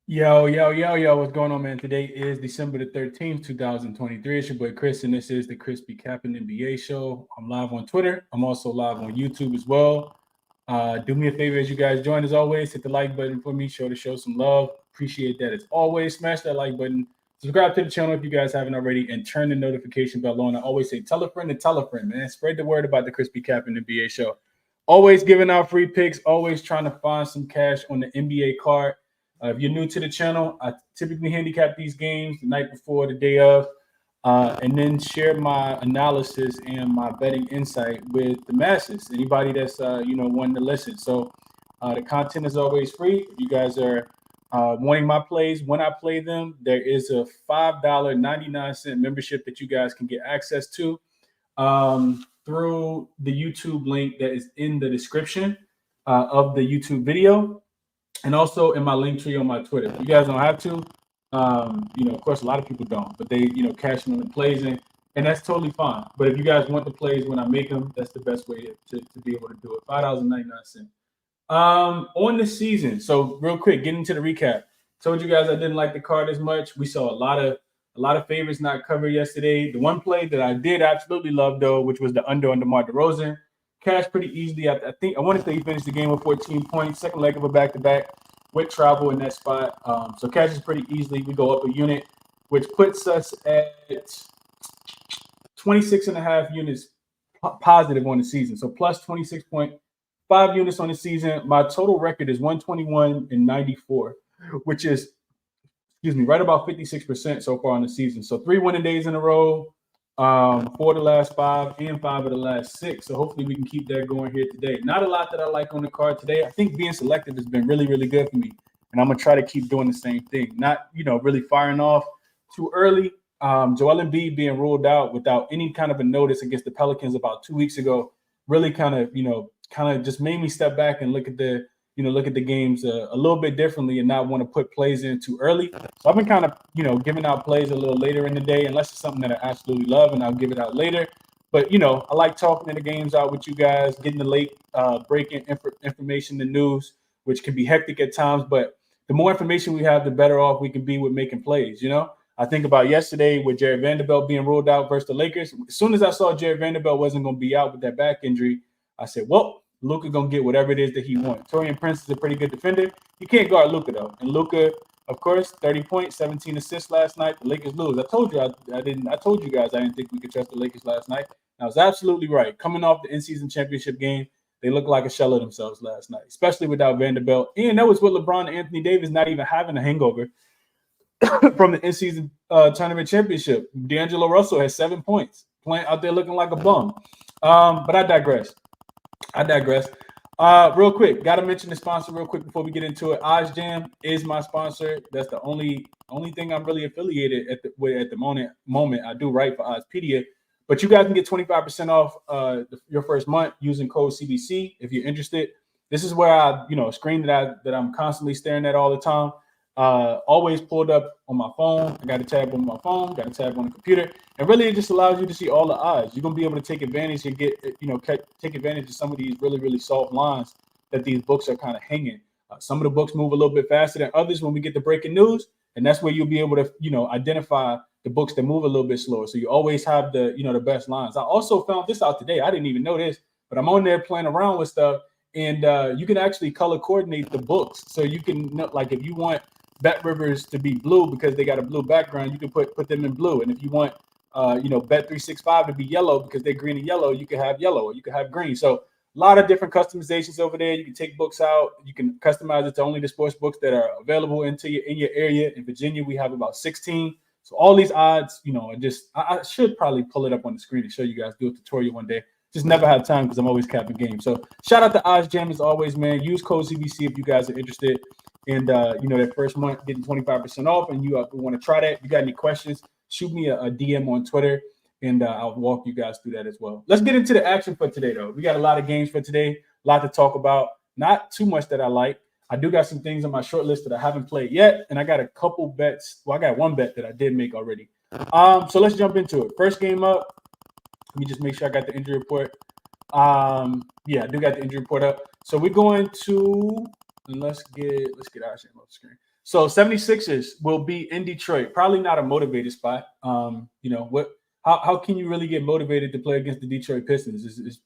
Yo, what's going on, man? Today is December the 13th, 2023. It's your boy Chris, and this is the ChrisBeCappinn NBA show. I'm live on Twitter. I'm also live on YouTube as well. Do me a favor as you guys join, as always, hit the like button for me, show the show some love. Appreciate that as always. Smash that like button. Subscribe to the channel if you guys haven't already, and turn the notification bell on. I always say tell a friend and tell a friend, man. Spread the word about the ChrisBeCappinn NBA show. Always giving out free picks, always trying to find some cash on the NBA card. If you're new to the channel, I typically handicap these games the night before, the day of, and then share my analysis and my betting insight with the masses. Anybody that's wanting to listen. So the content is always free. If you guys are wanting my plays when I play them, there is a $5.99 membership that you guys can get access to through the YouTube link that is in the description of the YouTube video, and also in my link tree on my Twitter. You guys don't have to. Of course, a lot of people don't, but they, cash in on the plays, and that's totally fine. But if you guys want the plays when I make them, that's the best way to be able to do it. $5.99. On the season. So real quick, getting to the recap. Told you guys I didn't like the card as much. We saw a lot of favorites not covered yesterday. The one play that I did absolutely love though, which was the under on DeMar DeRozan, cashed pretty easily. I want to say he finished the game with 14 points, second leg of a back-to-back with travel in that spot. So cashes pretty easily. We go up a unit, which puts us at 26 and a half units positive on the season. So plus 26.5 units on the season. My total record is 121 and 94, which is, right about 56% so far on the season. So 3 winning days in a row, 4 of the last 5 and 5 of the last 6. So hopefully we can keep that going here today. Not a lot that I like on the card today. I think being selective has been really, really good for me. And I'm going to try to keep doing the same thing. Not, really firing off too early. Joel Embiid being ruled out without any kind of a notice against the Pelicans about 2 weeks ago really kind of just made me step back and look at the games a little bit differently and not want to put plays in too early. So I've been kind of, giving out plays a little later in the day, unless it's something that I absolutely love, and I'll give it out later. But, I like talking the games out with you guys, getting the late breaking information, the news, which can be hectic at times. But the more information we have, the better off we can be with making plays, I think about yesterday with Jared Vanderbilt being ruled out versus the Lakers. As soon as I saw Jared Vanderbilt wasn't going to be out with that back injury, I said, well, Luka gonna get whatever it is that he wants. Torian Prince is a pretty good defender. You can't guard Luka though. And Luka, of course, 30 points, 17 assists last night. The Lakers lose. I told you I didn't. I told you guys I didn't think we could trust the Lakers last night. And I was absolutely right. Coming off the in-season championship game, they looked like a shell of themselves last night, especially without Vanderbilt. And that was with LeBron and Anthony Davis not even having a hangover from the in-season tournament championship. D'Angelo Russell has 7 points, playing out there looking like a bum. But I digress. Real quick, got to mention the sponsor real quick before we get into it. OzJam is my sponsor. That's the only thing I'm really affiliated at the moment. I do write for Ozpedia, but you guys can get 25% off your first month using code CBC if you're interested. This is where a screen that I'm constantly staring at all the time. Always pulled up on my phone. I got a tab on my phone, got a tab on the computer, and really it just allows you to see all the odds. You're gonna be able to take advantage and take advantage of some of these really, really soft lines that these books are kind of hanging. Some of the books move a little bit faster than others when we get the breaking news, and that's where you'll be able to identify the books that move a little bit slower. So you always have the best lines. I also found this out today. I didn't even know this, but I'm on there playing around with stuff, and you can actually color coordinate the books. So you can like if you want Bet Rivers to be blue because they got a blue background, you can put them in blue. And if you want, Bet 365 to be yellow because they're green and yellow, you can have yellow or you can have green. So a lot of different customizations over there. You can take books out. You can customize it to only the sports books that are available in your area. In Virginia, we have about 16. So all these odds, I should probably pull it up on the screen and show you guys, do a tutorial one day. Just never have time because I'm always capping games. So shout out to OzJam as always, man. Use code CBC if you guys are interested. And, that first month getting 25% off and you want to try that. You got any questions, shoot me a DM on Twitter and I'll walk you guys through that as well. Let's get into the action for today, though. We got a lot of games for today, a lot to talk about. Not too much that I like. I do got some things on my short list that I haven't played yet. And I got a couple bets. Well, I got one bet that I did make already. So let's jump into it. First game up. Let me just make sure I got the injury report. I do got the injury report up. So we're going to let's get OzJam off the screen. So 76ers will be in Detroit. Probably not a motivated spot. How can you really get motivated to play against the Detroit Pistons? It's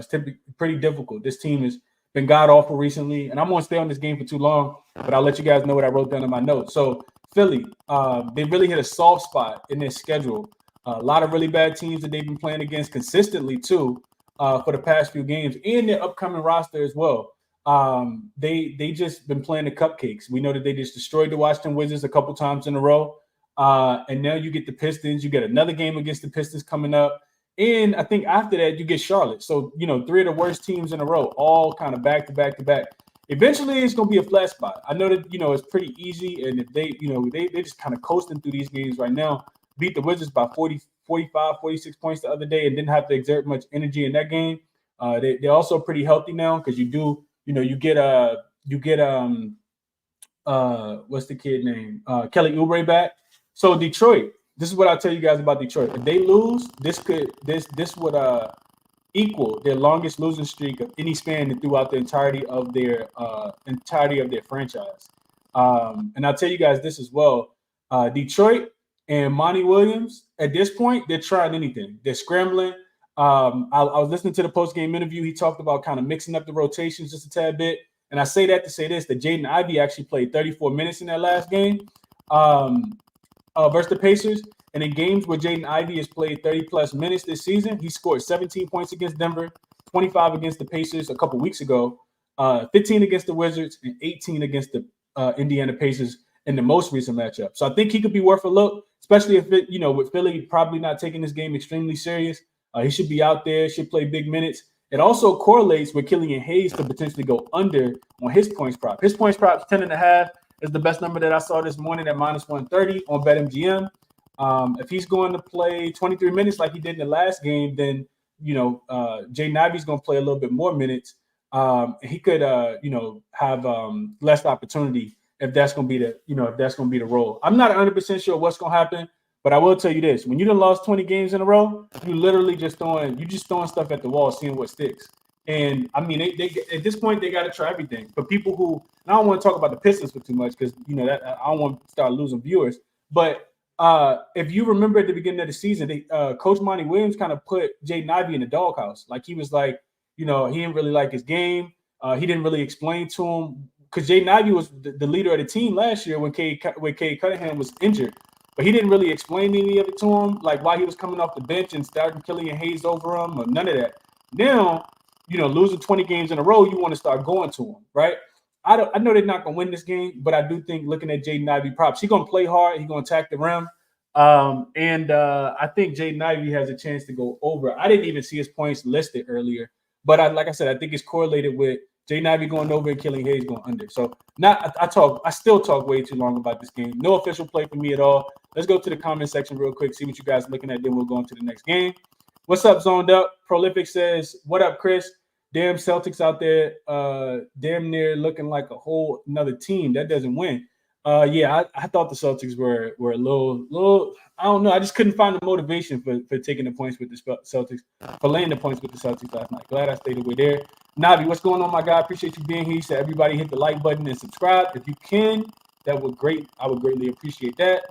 typically pretty difficult. This team has been god awful recently, and I'm going to stay on this game for too long, but I'll let you guys know what I wrote down in my notes. So Philly, they really hit a soft spot in their schedule. A lot of really bad teams that they've been playing against consistently too for the past few games, and their upcoming roster as well. They just been playing the cupcakes. We know that they just destroyed the Washington Wizards a couple times in a row. And now you get the Pistons. You get another game against the Pistons coming up. And I think after that, you get Charlotte. So, 3 of the worst teams in a row, all kind of back to back to back. Eventually, it's going to be a flat spot. I know that, it's pretty easy. And if they just kind of coasting through these games right now, beat the Wizards by 40, 45, 46 points the other day and didn't have to exert much energy in that game. They're also pretty healthy now because you get what's the kid name? Kelly Oubre back. So Detroit, this is what I'll tell you guys about Detroit. If they lose, this would equal their longest losing streak of any span throughout the entirety of their franchise. And I'll tell you guys this as well. Detroit and Monty Williams, at this point, they're trying anything. They're scrambling. I was listening to the post-game interview. He talked about kind of mixing up the rotations just a tad bit. And I say that to say this, that Jaden Ivey actually played 34 minutes in that last game. Versus the Pacers, and in games where Jaden Ivey has played 30-plus minutes this season, he scored 17 points against Denver, 25 against the Pacers a couple weeks ago, 15 against the Wizards, and 18 against the Indiana Pacers in the most recent matchup. So I think he could be worth a look, especially if with Philly probably not taking this game extremely serious. He should be out there, should play big minutes. It also correlates with Killian Hayes to potentially go under on his points prop. His points prop is 10.5. Is the best number that I saw this morning at -130 on BetMGM. If he's going to play 23 minutes like he did in the last game, then Jaden Ivey's going to play a little bit more minutes. He could have less opportunity if that's going to be the role. I'm not 100% sure what's going to happen, but I will tell you this: when you done lost 20 games in a row, you literally just throwing stuff at the wall, seeing what sticks. And I mean, they at this point they got to try everything. For people who, and I don't want to talk about the Pistons for too much because that I don't want to start losing viewers. But if you remember at the beginning of the season, Coach Monty Williams kind of put Jaden Ivey in the doghouse. Like he was like, he didn't really like his game. He didn't really explain to him because Jaden Ivey was the leader of the team last year when Cade Cunningham was injured. But he didn't really explain any of it to him, like why he was coming off the bench and starting Killian Hayes over him or none of that. Now, losing 20 games in a row, you want to start going to him, right? I know they're not going to win this game, but I do think looking at Jaden Ivey props, he's going to play hard. He's going to attack the rim. I think Jaden Ivey has a chance to go over. I didn't even see his points listed earlier, but like I said, I think it's correlated with Jaden Ivey going over and Killian Hayes going under. So I still talk way too long about this game. No official play for me at all. Let's go to the comment section real quick, see what you guys are looking at. Then we'll go into the next game. What's up, Zoned Up? Prolific says, what up, Chris? Damn Celtics out there, damn near looking like a whole another team that doesn't win. I thought the Celtics were a little. I don't know. I just couldn't find the motivation for taking the points with the Celtics, for laying the points with the Celtics last night. Glad I stayed away there. Navi, what's going on, my guy? Appreciate you being here. He said everybody hit the like button and subscribe if you can. I would greatly appreciate that.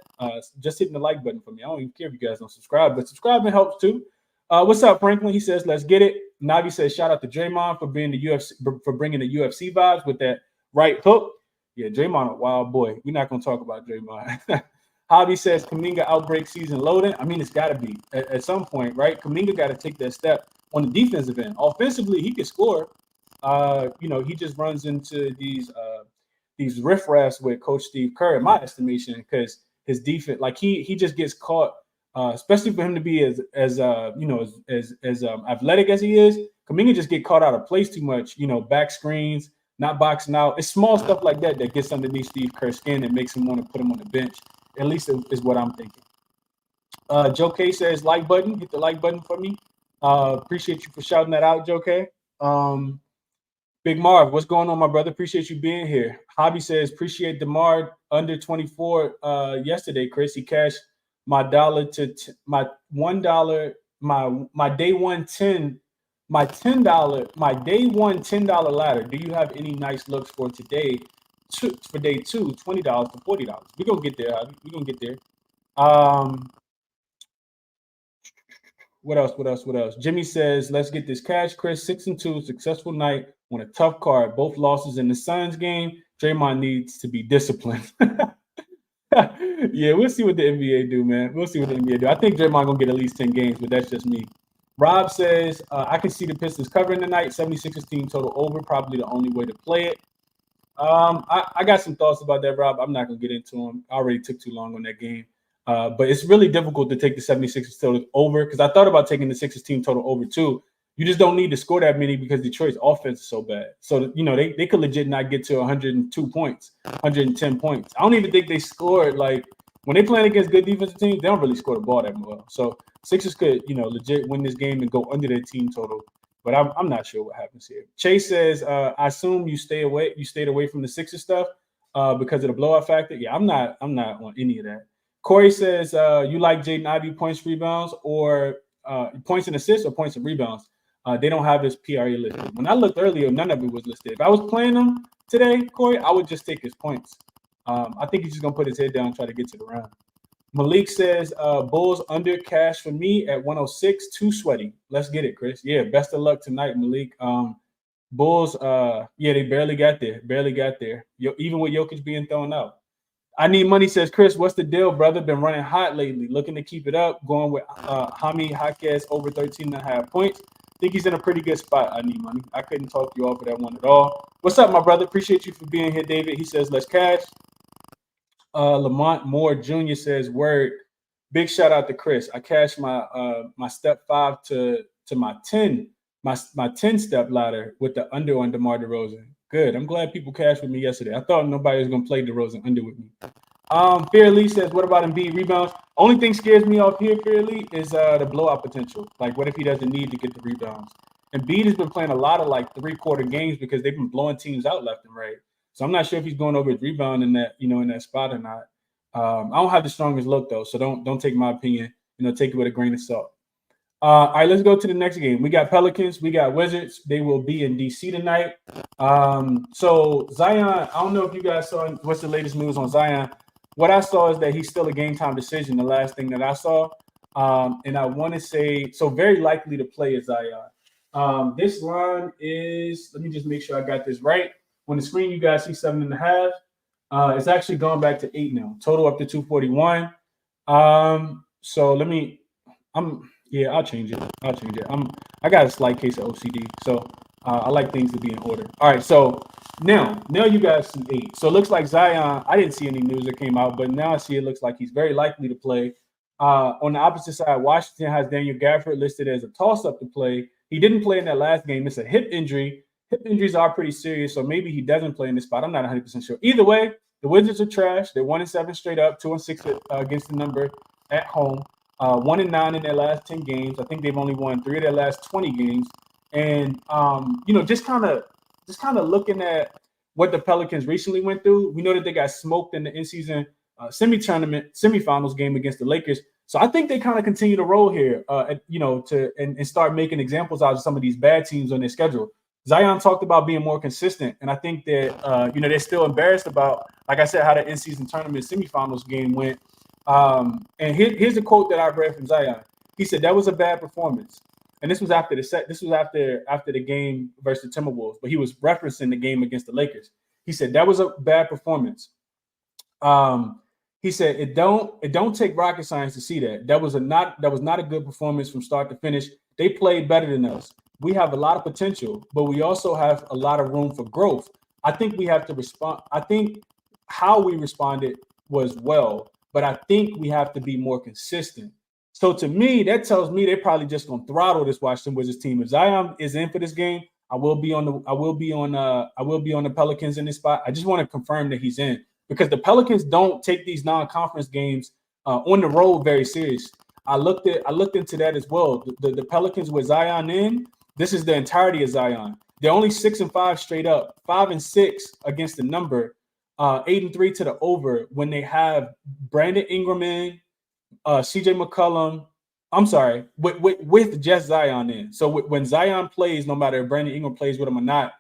Just hitting the like button for me. I don't even care if you guys don't subscribe, but subscribing helps too. What's up, Franklin? He says, let's get it. Navi says, shout out to Draymond for bringing the UFC vibes with that right hook. Yeah, Draymond, a wild boy. We're not going to talk about Draymond. Javi says, Kuminga outbreak season loading. I mean, it's got to be at some point, right? Kuminga got to take that step on the defensive end. Offensively, he can score. He just runs into these riffraffs with Coach Steve Kerr, in my estimation, because his defense, like he just gets caught. Especially for him to be as athletic as he is, Kuminga just get caught out of place too much. Back screens, not boxing out. It's small stuff like that that gets underneath Steve Kerr's skin and makes him want to put him on the bench. At least is what I'm thinking. Joe K says like button. Hit the like button for me. Appreciate you for shouting that out, Joe K. Big Marv, what's going on, my brother? Appreciate you being here. Hobby says appreciate DeMar under 24 yesterday, Chris. He cashed my $1 to my $1 my day one $10 my day one $10 ladder. Do you have any nice looks for today? for day 2, $20 to $40. We're gonna get there. We're gonna get there. What else? Jimmy says, let's get this cash. Chris, 6-2, successful night on a tough card. Both losses in the Suns game. Draymond needs to be disciplined. Yeah, we'll see what the NBA do, man. We'll see what the NBA do. I think Draymond gonna get at least 10 games, but that's just me. Rob says, I can see the Pistons covering tonight. 76ers team total over, probably the only way to play it. I got some thoughts about that, Rob. I'm not gonna get into them. I already took too long on that game. But it's really difficult to take the 76ers total over because I thought about taking the Sixers team total over too. You just don't need to score that many because Detroit's offense is so bad. So, they could legit not get to 102 points, 110 points. I don't even think they scored, like, when they playing against good defensive teams, they don't really score the ball that well. So, Sixers could, legit win this game and go under their team total. But I'm not sure what happens here. Chase says, I assume you stayed away from the Sixers stuff because of the blowout factor. Yeah, I'm not on any of that. Corey says, you like Jaden Ivey points, rebounds, or points and assists or points and rebounds? They don't have his PRA listed. When I looked earlier, none of it was listed. If I was playing him today, Corey, I would just take his points. I think he's just going to put his head down and try to get to the round. Malik says, Bulls under cash for me at 106, too sweaty. Let's get it, Chris. Yeah, best of luck tonight, Malik. Bulls, they barely got there. Even with Jokic being thrown out. I Need Money says, Chris, what's the deal, brother? Been running hot lately. Looking to keep it up. Going with Hami Jaquez over 13.5 points. Think he's in a pretty good spot. I Need Money. I couldn't talk you off of that one at all. What's up, my brother? Appreciate you for being here, David. He says, let's cash. Lamont Moore Jr. says, word. Big shout out to Chris. I cashed my step 5 to my 10 step ladder with the under on DeMar DeRozan. Good. I'm glad people cashed with me yesterday. I thought nobody was going to play DeRozan under with me. Fear Lee says, what about Embiid rebounds? Only thing scares me off here, Fear Lee, is the blowout potential. Like, what if he doesn't need to get the rebounds? Embiid has been playing a lot of, like, 3-quarter games because they've been blowing teams out left and right. So I'm not sure if he's going over his rebound in that, in that spot or not. I don't have the strongest look, though, so don't take my opinion. Take it with a grain of salt. All right, let's go to the next game. We got Pelicans. We got Wizards. They will be in D.C. tonight. So Zion, I don't know if you guys saw what's the latest news on Zion. What I saw is that he's still a game-time decision, the last thing that I saw. And I want to say, so very likely to play is Zion. This line is, let me just make sure I got this right. On the screen, you guys see 7.5. It's actually going back to 8 now. Total up to 241. So I'll change it. I got a slight case of OCD, so I like things to be in order. All right, so now you guys see 8. So it looks like Zion, I didn't see any news that came out, but now I see it looks like he's very likely to play. On the opposite side, Washington has Daniel Gafford listed as a toss-up to play. He didn't play in that last game. It's a hip injury. Hip injuries are pretty serious, so maybe he doesn't play in this spot. I'm not 100% sure. Either way, the Wizards are trash. They're 1-7 straight up, 2-6 against the number at home. 1-9 in their last 10 games. I think they've only won 3 of their last 20 games. And just kind of looking at what the Pelicans recently went through, we know that they got smoked in the in-season semifinals game against the Lakers. So I think they kind of continue to roll here, and start making examples out of some of these bad teams on their schedule. Zion talked about being more consistent, and I think that they're still embarrassed about, like I said, how the in-season tournament semifinals game went. And here's a quote that I read from Zion. He said that was a bad performance, and this was after the set. This was after the game versus the Timberwolves, but he was referencing the game against the Lakers. He said that was a bad performance. He said it don't take rocket science to see that. That was not a good performance from start to finish. They played better than us. We have a lot of potential, but we also have a lot of room for growth. I think we have to respond. I think how we responded was well, but I think we have to be more consistent. So to me, that tells me they're probably just gonna throttle this Washington Wizards team. If Zion is in for this game, I will be on the Pelicans in this spot. I just want to confirm that he's in, because the Pelicans don't take these non-conference games on the road very serious. I looked into that as well. The Pelicans with Zion in, this is the entirety of Zion. They're only 6-5 straight up, 5-6 against the number, 8-3 to the over when they have Brandon Ingram in, CJ McCollum. I'm sorry, with just Zion in. So when Zion plays, no matter if Brandon Ingram plays with him or not,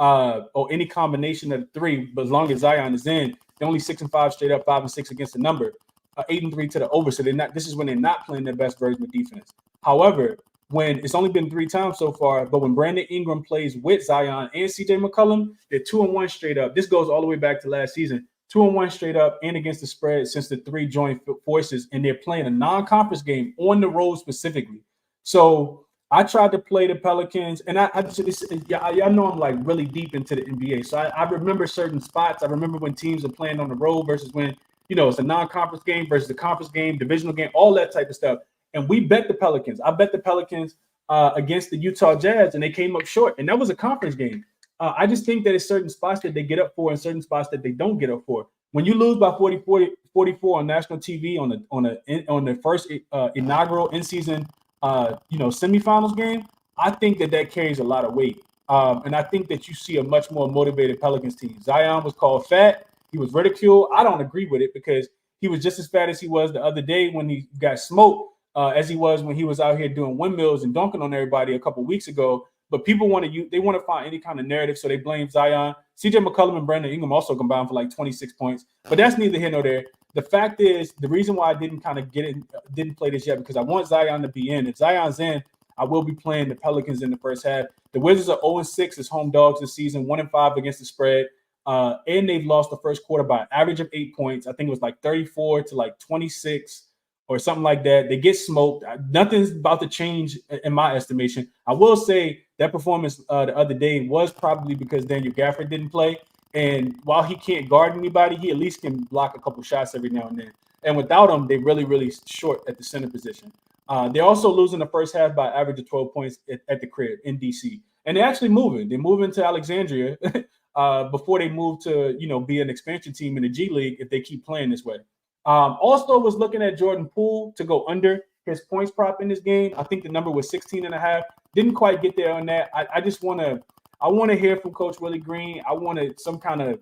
or any combination of the three, but as long as Zion is in, they're only 6-5 straight up, 5-6 against the number, 8-3 to the over. So they're not. This is when they're not playing their best version of defense. However, when it's only been 3 times so far, but when Brandon Ingram plays with Zion and CJ McCollum, they're 2-1 straight up. This goes all the way back to last season. 2-1 straight up and against the spread since the 3 joined forces, and they're playing a non-conference game on the road specifically. So I tried to play the Pelicans, and y'all know I'm like really deep into the NBA. So I remember certain spots. I remember when teams are playing on the road versus when, it's a non-conference game versus a conference game, divisional game, all that type of stuff. And we bet the Pelicans. I bet the Pelicans against the Utah Jazz, and they came up short. And that was a conference game. I just think that it's certain spots that they get up for and certain spots that they don't get up for. When you lose by 44 on national TV on the first inaugural in-season semifinals game, I think that carries a lot of weight. And I think that you see a much more motivated Pelicans team. Zion was called fat. He was ridiculed. I don't agree with it because he was just as fat as he was the other day when he got smoked as he was when he was out here doing windmills and dunking on everybody a couple weeks ago. But people want to find any kind of narrative, so they blame Zion. CJ McCollum and Brandon Ingram also combined for like 26 points. But that's neither here nor there. The fact is, the reason why I didn't play this yet because I want Zion to be in. If Zion's in, I will be playing the Pelicans in the first half. The Wizards are 0-6 as home dogs this season, 1-5 against the spread. And they've lost the first quarter by an average of 8 points. I think it was like 34 to like 26 or something like that. They get smoked. Nothing's about to change in my estimation. I will say that performance the other day was probably because Daniel Gafford didn't play. And while he can't guard anybody, he at least can block a couple shots every now and then. And without him, they're really, really short at the center position. They're also losing the first half by an average of 12 points at the crib in D.C. And they're actually moving. They're moving to Alexandria before they move to, be an expansion team in the G League if they keep playing this way. Also was looking at Jordan Poole to go under his points prop in this game. I think the number was 16.5. Didn't quite get there on that. I want to hear from Coach Willie Green. I wanted some kind of,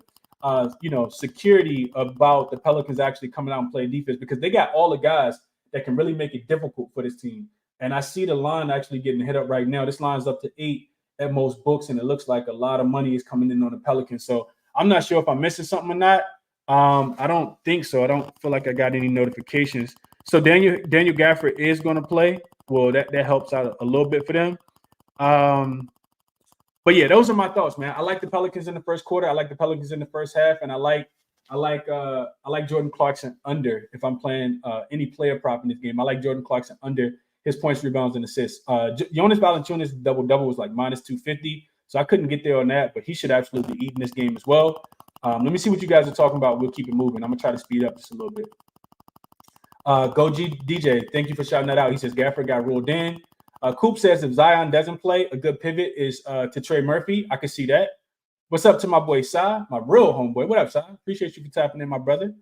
security about the Pelicans actually coming out and playing defense because they got all the guys that can really make it difficult for this team. And I see the line actually getting hit up right now. This line's up to 8 at most books, and it looks like a lot of money is coming in on the Pelicans. So I'm not sure if I'm missing something or not. I don't think so. I don't feel like I got any notifications. So Daniel Gafford is going to play. Well, that helps out a little bit for them. But yeah, those are my thoughts, man. I like the Pelicans in the first quarter. I like the Pelicans in the first half, and I like Jordan Clarkson under if I'm playing any player prop in this game. I like Jordan Clarkson under his points, rebounds, and assists. Jonas Valanciunas' double-double was like minus 250, so I couldn't get there on that, but he should absolutely eat in this game as well. Let me see what you guys are talking about. We'll keep it moving. I'm going to try to speed up just a little bit. DJ, thank you for shouting that out. He says Gafford got ruled in. Coop says if Zion doesn't play, a good pivot is to Trey Murphy. I can see that. What's up to my boy Sai, my real homeboy? What up, Sai? Appreciate you for tapping in, my brother.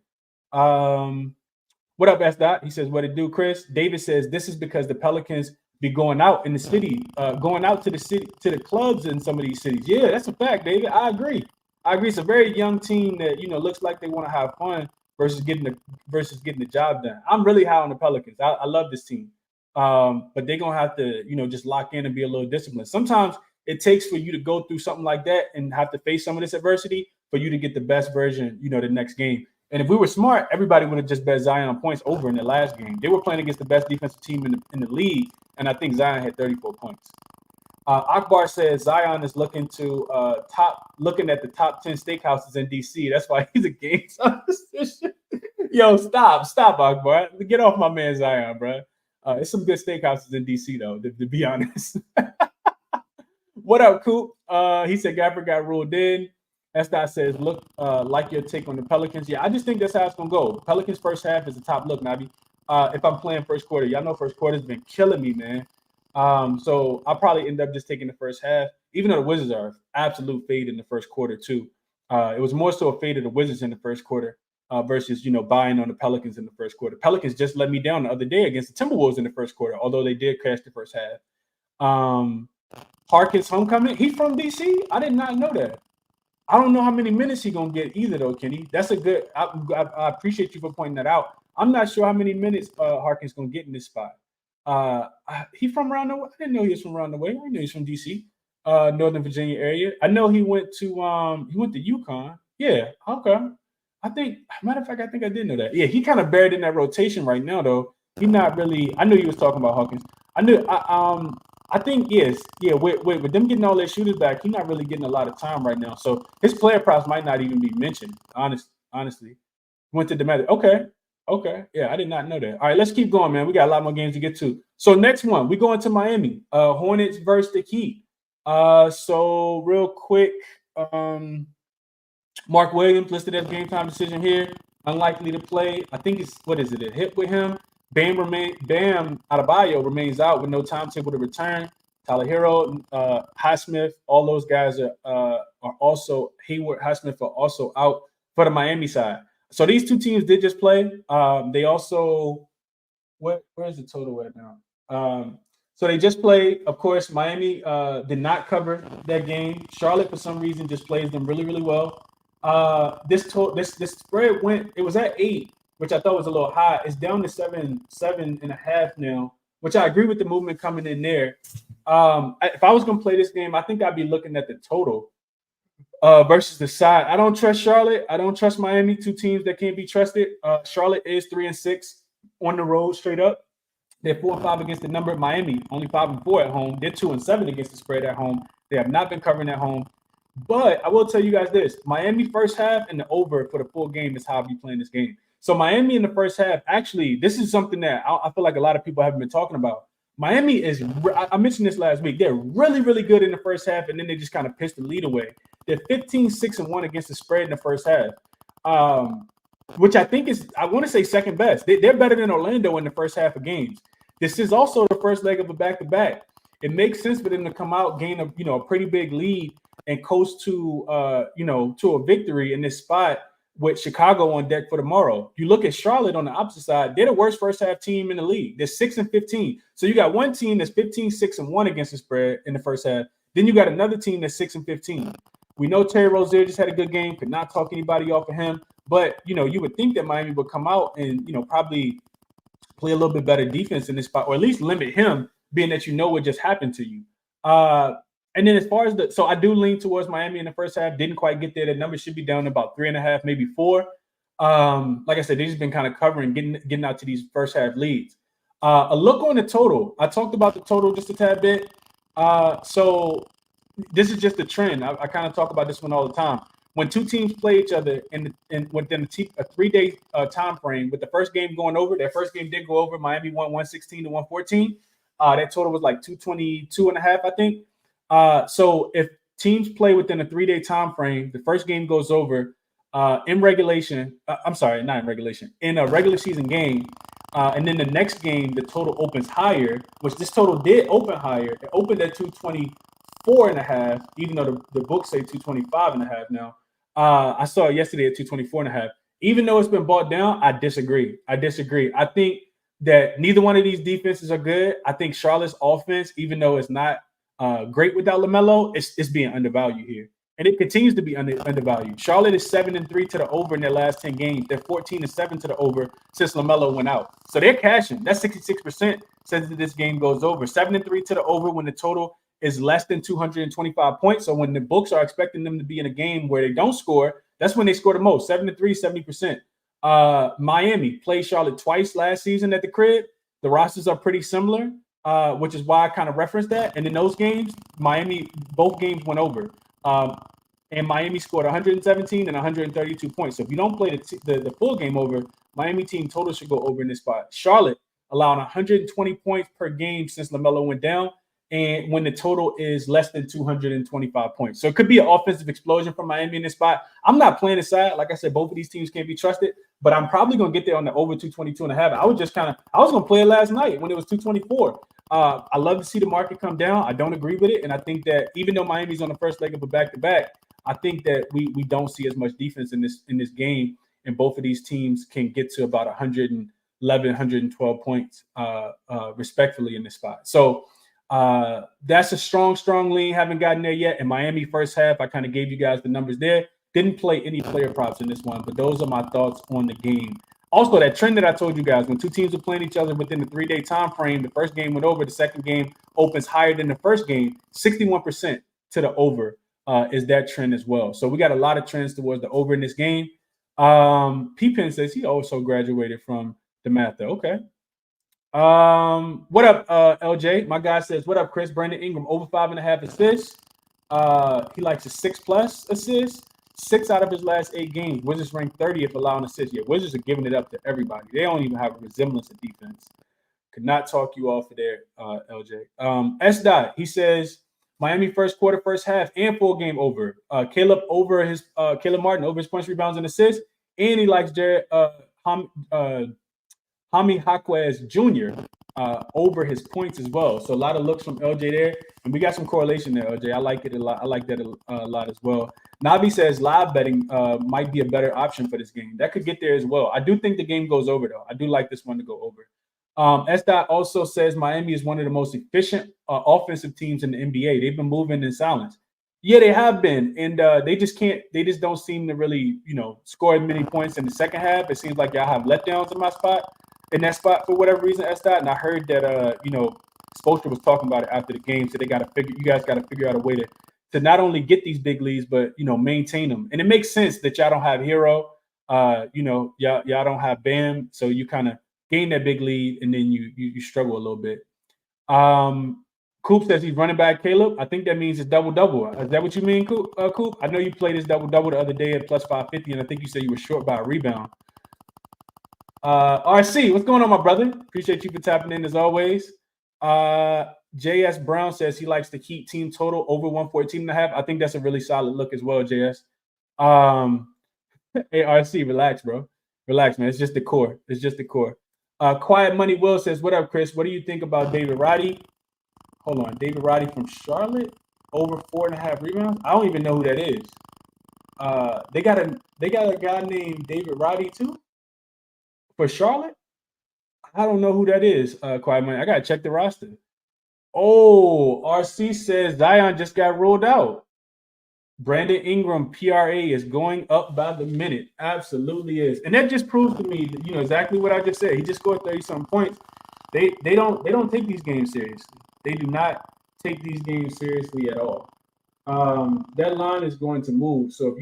What up, S. Dot? He says, what it do, Chris? David says this is because the Pelicans be going out in the city, going out to the city, to the clubs in some of these cities. Yeah, that's a fact, David. I agree. It's a very young team that looks like they want to have fun versus getting the job done. I'm really high on the Pelicans. I love this team, but they're gonna have to just lock in and be a little disciplined. Sometimes it takes for you to go through something like that and have to face some of this adversity for you to get the best version, the next game. And if we were smart, everybody would have just bet Zion points over in the last game. They were playing against the best defensive team in the league, and I think Zion had 34 points. Akbar says Zion is looking at the top 10 steakhouses in DC. That's why he's a game position. Yo, stop, Akbar. Get off my man Zion, bro. It's some good steakhouses in DC though, to be honest. What up, Coop? He said Gafford got ruled in. S-Dot says, look, like your take on the Pelicans. Yeah, I just think that's how it's going to go. Pelicans first half is the top look, Nabi. If I'm playing first quarter, y'all know first quarter's been killing me, man. So I'll probably end up just taking the first half, even though the Wizards are absolute fade in the first quarter too. It was more so a fade of the Wizards in the first quarter versus, buying on the Pelicans in the first quarter. Pelicans just let me down the other day against the Timberwolves in the first quarter, although they did crash the first half. Harkins homecoming. He's from DC. I did not know that. I don't know how many minutes he's going to get either, though, Kenny. That's a good – I appreciate you for pointing that out. I'm not sure how many minutes Harkins going to get in this spot. He from around the way? I didn't know he was from around the way. I didn't know he's from D.C. Northern Virginia area. I know he went to UConn. Yeah, okay. I think, matter of fact, I think I did know that. Yeah, he kind of buried in that rotation right now, though. He's not really. I knew you was talking about Hawkins. I knew. I think yes, yeah. With them getting all their shooters back, he's not really getting a lot of time right now. So his player props might not even be mentioned. Honestly, went to Demetrius. Okay, okay. Yeah, I did not know that. All right, let's keep going, man. We got a lot more games to get to. So next one, we going to Miami. Hornets versus the Heat. So real quick, Mark Williams listed as game time decision here. Unlikely to play. I think it's what is it? A hit with him. Bam Adebayo remains out with no timetable to return. Tyler Hero, Highsmith, all those guys are also Hayward, Highsmith are also out for the Miami side. So these two teams did just play. They also where is the total at now? So they just played. Of course, Miami did not cover that game. Charlotte, for some reason, just plays them really, really well. This spread went. It was at 8, which I thought was a little high. It's down to 7.5 now, which I agree with the movement coming in there. If I was gonna play this game, I think I'd be looking at the total versus the side. I don't trust Charlotte. I don't trust Miami. Two teams that can't be trusted. Charlotte is 3-6 on the road straight up. They're 4-5 against the number. Miami only 5-4 at home. They're 2-7 against the spread at home. They have not been covering at home. But I will tell you guys this: Miami first half and the over for the full game is how I'll be playing this game. So Miami in the first half, actually, this is something that I feel like a lot of people haven't been talking about. Miami is, I mentioned this last week, they're really, really good in the first half, and then they just kind of piss the lead away. They're 15-6-1 against the spread in the first half, which I think is, I want to say second best. They're better than Orlando in the first half of games. This is also the first leg of a back-to-back. It makes sense for them to come out, gain a pretty big lead, and coast to to a victory in this spot with Chicago on deck for tomorrow. You look at Charlotte on the opposite side; they're the worst first half team in the league. They're 6-15. So you got one team that's 15-6-1 against the spread in the first half. Then you got another team that's 6-15. We know Terry Rozier just had a good game. Could not talk anybody off of him. But you would think that Miami would come out and probably play a little bit better defense in this spot, or at least limit him, being that what just happened to you. And then as far as so I do lean towards Miami in the first half. Didn't quite get there. The number should be down to about 3.5, maybe 4. Like I said, they've just been kind of covering, getting out to these first half leads. A look on the total. I talked about the total just a tad bit. So this is just a trend. I kind of talk about this one all the time. When two teams play each other in within a 3-day time frame, with the first game going over, that first game did go over. Miami won 116-114. That total was like 222.5, I think. So if teams play within a 3-day time frame, the first game goes over in regulation. I'm sorry, not in regulation, in a regular season game. And then the next game, the total opens higher, which this total did open higher. It opened at 224.5, even though the books say 225.5 now. I saw it yesterday at 224.5. Even though it's been bought down, I disagree. I think that neither one of these defenses are good. I think Charlotte's offense, even though it's not great without LaMelo, it's being undervalued here. And it continues to be undervalued. Charlotte is 7-3 to the over in their last 10 games. They're 14-7 to the over since LaMelo went out. So they're cashing. That's 66% says that this game goes over. 7-3 to the over when the total is less than 225 points. So when the books are expecting them to be in a game where they don't score, that's when they score the most. 7-3, 70%. Miami played Charlotte twice last season at the crib. The rosters are pretty similar, which is why I kind of referenced that. And in those games, both games went over. And Miami scored 117 and 132 points. So if you don't play the full game over, Miami team total should go over in this spot. Charlotte allowing 120 points per game since LaMelo went down, and when the total is less than 225 points. So it could be an offensive explosion from Miami in this spot. I'm not playing the side. Like I said, both of these teams can't be trusted, but I'm probably going to get there on the over 222.5. I was going to play it last night when it was 224. I love to see the market come down. I don't agree with it. And I think that even though Miami's on the first leg of a back-to-back, I think that we don't see as much defense in this game. And both of these teams can get to about 111, 112 points respectfully in this spot. So that's a strong lean. Haven't gotten there yet. In Miami first half, I kind of gave you guys the numbers there. Didn't play any player props in this one, but those are my thoughts on the game. Also, that trend that I told you guys, when two teams are playing each other within the 3-day time frame, the first game went over, the second game opens higher than the first game, 61% to the over is that trend as well. So we got a lot of trends towards the over in this game. P-Pen says he also graduated from the math though. Okay. What up, LJ? My guy says, what up, Chris? Brandon Ingram, over 5.5 assists. He likes a 6+ assists. 6 out of his last 8 games. Wizards ranked 30th allowing assists. Yeah, Wizards are giving it up to everybody. They don't even have a resemblance of defense. Could not talk you off of there, LJ. S. Dot, he says, Miami first quarter, first half, and full game over. Caleb Martin over his points, rebounds, and assists. And he likes Jared Hami Jaquez Jr. Over his points as well. So a lot of looks from LJ there. And we got some correlation there, LJ. I like it a lot. I like that a lot as well. Nabi says live betting might be a better option for this game. That could get there as well. I do think the game goes over, though. I do like this one to go over. S. Dot also says Miami is one of the most efficient offensive teams in the NBA. They've been moving in silence. Yeah, they have been. And they just don't seem to really, score as many points in the second half. It seems like y'all have letdowns in that spot for whatever reason, S. Dot. And I heard that, Spoelstra was talking about it after the game. So you guys got to figure out a way to not only get these big leads, but, maintain them. And it makes sense that y'all don't have Hero. Y'all don't have Bam. So you kind of gain that big lead and then you struggle a little bit. Coop says he's running back Caleb. I think that means it's double-double. Is that what you mean, Coop? I know you played his double-double the other day at plus 550, and I think you said you were short by a rebound. RC, what's going on, my brother? Appreciate you for tapping in as always. JS Brown says he likes to keep team total over 114.5. I think that's a really solid look as well, JS. Hey, RC, relax, bro. Relax, man. It's just the core. Quiet Money Will says, what up, Chris? What do you think about David Roddy? Hold on. David Roddy from Charlotte, over 4.5 rebounds. I don't even know who that is. They got a guy named David Roddy too for Charlotte. I don't know who that is. Quiet Money. I gotta check the roster. Oh, RC says Zion just got ruled out. Brandon Ingram PRA is going up by the minute. Absolutely is. And that just proves to me that, exactly what I just said. He just scored 30-something points. They don't take these games seriously. They do not take these games seriously at all. That line is going to move. So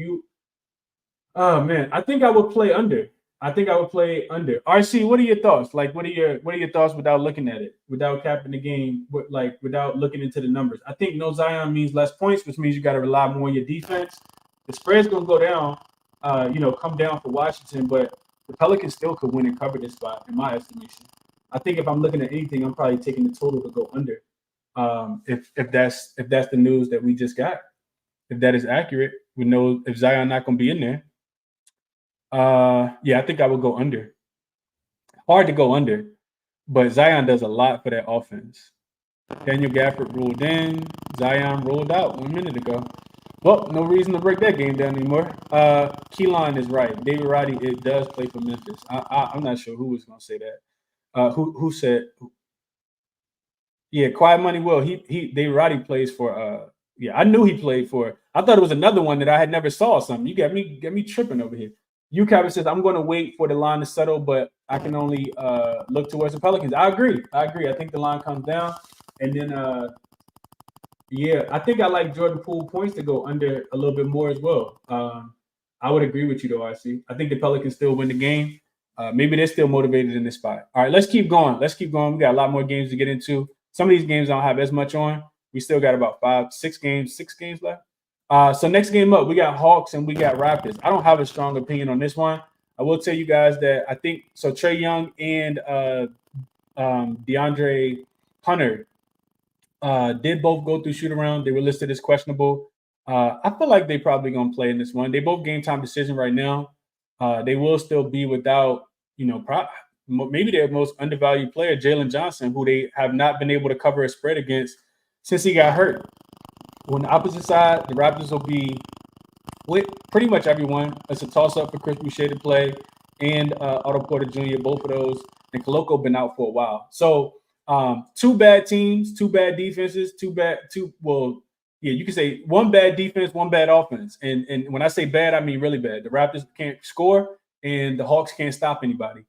I think I would play under. RC, what are your thoughts? Like, what are your thoughts without looking at it, without capping the game, without looking into the numbers? I think no Zion means less points, which means you got to rely more on your defense. The spread's gonna go down, come down for Washington, but the Pelicans still could win and cover this spot, in my estimation. I think if I'm looking at anything, I'm probably taking the total to go under. If that's the news that we just got, if that is accurate, we know if Zion not gonna be in there. I think I would go under. Hard to go under, but Zion does a lot for that offense. Daniel Gafford ruled in. Zion rolled out 1 minute ago. Well, no reason to break that game down anymore. Keelan is right. David Roddy, it does play for Memphis. I'm not sure who was going to say that. Who said? Yeah, Quiet Money Will. He David Roddy plays for. I knew he played for. I thought it was another one that I had never saw. Something you got me tripping over here. Captain says, I'm going to wait for the line to settle, but I can only look towards the Pelicans. I agree. I think the line comes down. And then, I think I like Jordan Poole points to go under a little bit more as well. I would agree with you, though, RC. I think the Pelicans still win the game. Maybe they're still motivated in this spot. All right, let's keep going. We got a lot more games to get into. Some of these games don't have as much on. We still got about 6 games left. So next game up, we got Hawks and we got Raptors. I don't have a strong opinion on this one. I will tell you guys that I think so. Trae Young and DeAndre Hunter did both go through shoot around. They were listed as questionable. I feel like they probably gonna play in this one. They both game time decision right now. They will still be without maybe their most undervalued player, Jalen Johnson, who they have not been able to cover a spread against since he got hurt. On the opposite side, the Raptors will be with pretty much everyone. It's a toss-up for Chris Boucher to play and Otto Porter Jr., both of those. And Koloko been out for a while. So 2 bad teams, 2 bad defenses, you can say 1 bad defense, 1 bad offense. And when I say bad, I mean really bad. The Raptors can't score and the Hawks can't stop anybody.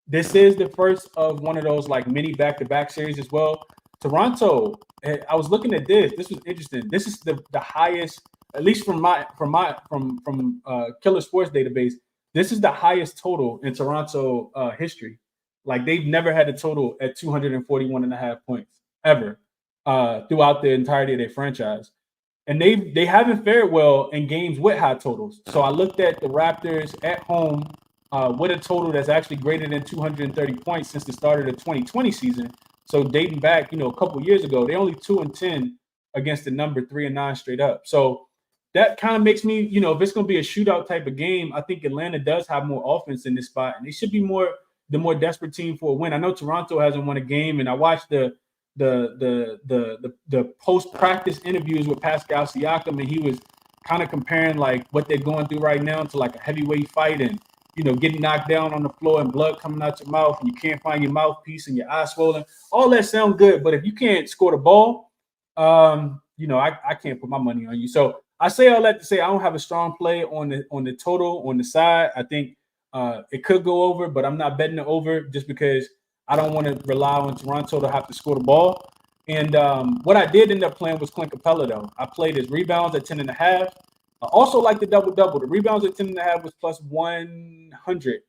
This is the first of one of those like mini back-to-back series as well. Toronto, I was looking at this. This was interesting. This is the highest, at least from Killer Sports database. This is the highest total in Toronto history. Like they've never had a total at 241.5 points ever throughout the entirety of their franchise. And they haven't fared well in games with high totals. So I looked at the Raptors at home with a total that's actually greater than 230 points since the start of the 2020 season. So dating back, a couple years ago, they only 2-10 against the number 3-9 straight up. So that kind of makes me, if it's going to be a shootout type of game, I think Atlanta does have more offense in this spot, and they should be the more desperate team for a win. I know Toronto hasn't won a game, and I watched the post practice interviews with Pascal Siakam, and he was kind of comparing like what they're going through right now to like a heavyweight fight, and getting knocked down on the floor and blood coming out your mouth, and you can't find your mouthpiece and your eyes swollen. All that sounds good, but if you can't score the ball, I can't put my money on you. So I say all that to say I don't have a strong play on the total on the side. I think it could go over, but I'm not betting it over just because I don't want to rely on Toronto to have to score the ball. And what I did end up playing was Clint Capella, though. I played his rebounds at 10.5. I also like the double-double. The rebounds at 10.5 was plus 100.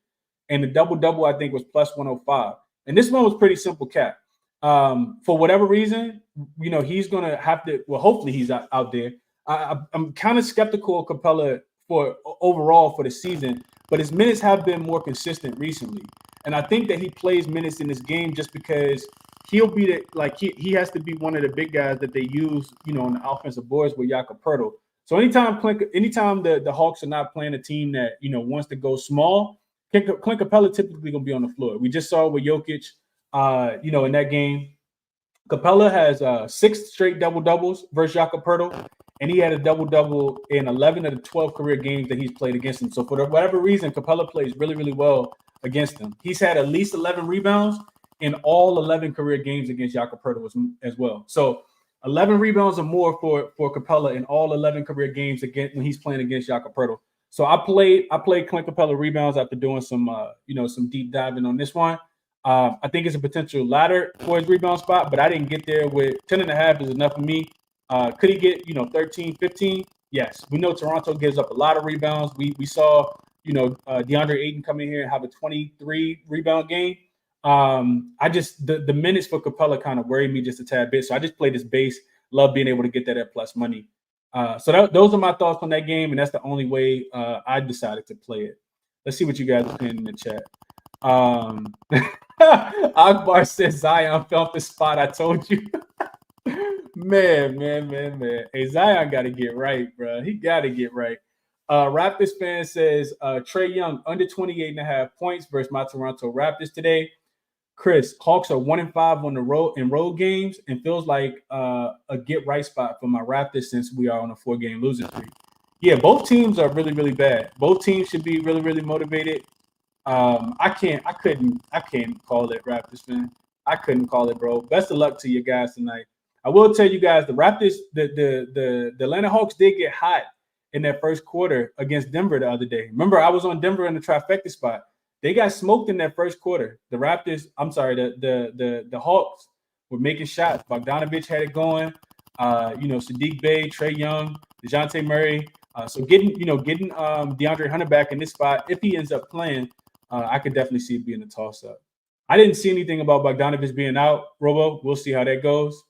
And the double-double, I think, was plus 105. And this one was pretty simple cap. For whatever reason, he's going to have to – well, hopefully he's out there. I'm kind of skeptical of Capella overall for the season, but his minutes have been more consistent recently. And I think that he plays minutes in this game just because he'll be he has to be one of the big guys that they use, on the offensive boards with Jakob Poeltl. So anytime the Hawks are not playing a team that, wants to go small, Clint Capella typically going to be on the floor. We just saw with Jokic, in that game. Capella has 6 straight double-doubles versus Jakob Poeltl, and he had a double-double in 11 of the 12 career games that he's played against him. So for whatever reason, Capella plays really, really well against him. He's had at least 11 rebounds in all 11 career games against Jakob Poeltl as well. So 11 rebounds or more for Capella in all 11 career games when he's playing against Jakob Poeltl. So I played Clint Capella rebounds after doing some deep diving on this one. I think it's a potential ladder for his rebound spot, but I didn't get there with 10.5 is enough for me. Could he get 13, 15? Yes. We know Toronto gives up a lot of rebounds. We saw DeAndre Ayton come in here and have a 23 rebound game. The minutes for Capella kind of worried me just a tad bit. So I just played this base. Love being able to get that at plus money. So those are my thoughts on that game, and that's the only way I decided to play it. Let's see what you guys are saying in the chat. Akbar says Zion felt the spot. I told you. man. Hey, Zion got to get right, bro. He got to get right. Raptors fan says Trae Young under 28.5 points versus my Toronto Raptors today. Chris, Hawks are 1-5 on the road in road games and feels like a get right spot for my Raptors since we are on a 4-game losing streak. Yeah, both teams are really, really bad. Both teams should be really, really motivated. I can't call it, Raptors fan. I couldn't call it, bro. Best of luck to you guys tonight. I will tell you guys, the Raptors, the Atlanta Hawks did get hot in that first quarter against Denver the other day. Remember, I was on Denver in the trifecta spot. They got smoked in that first quarter. The Hawks were making shots. Bogdanovich had it going. Sadiq Bey, Trae Young, DeJounte Murray. So getting DeAndre Hunter back in this spot, if he ends up playing, I could definitely see it being a toss-up. I didn't see anything about Bogdanovich being out, Robo. We'll see how that goes.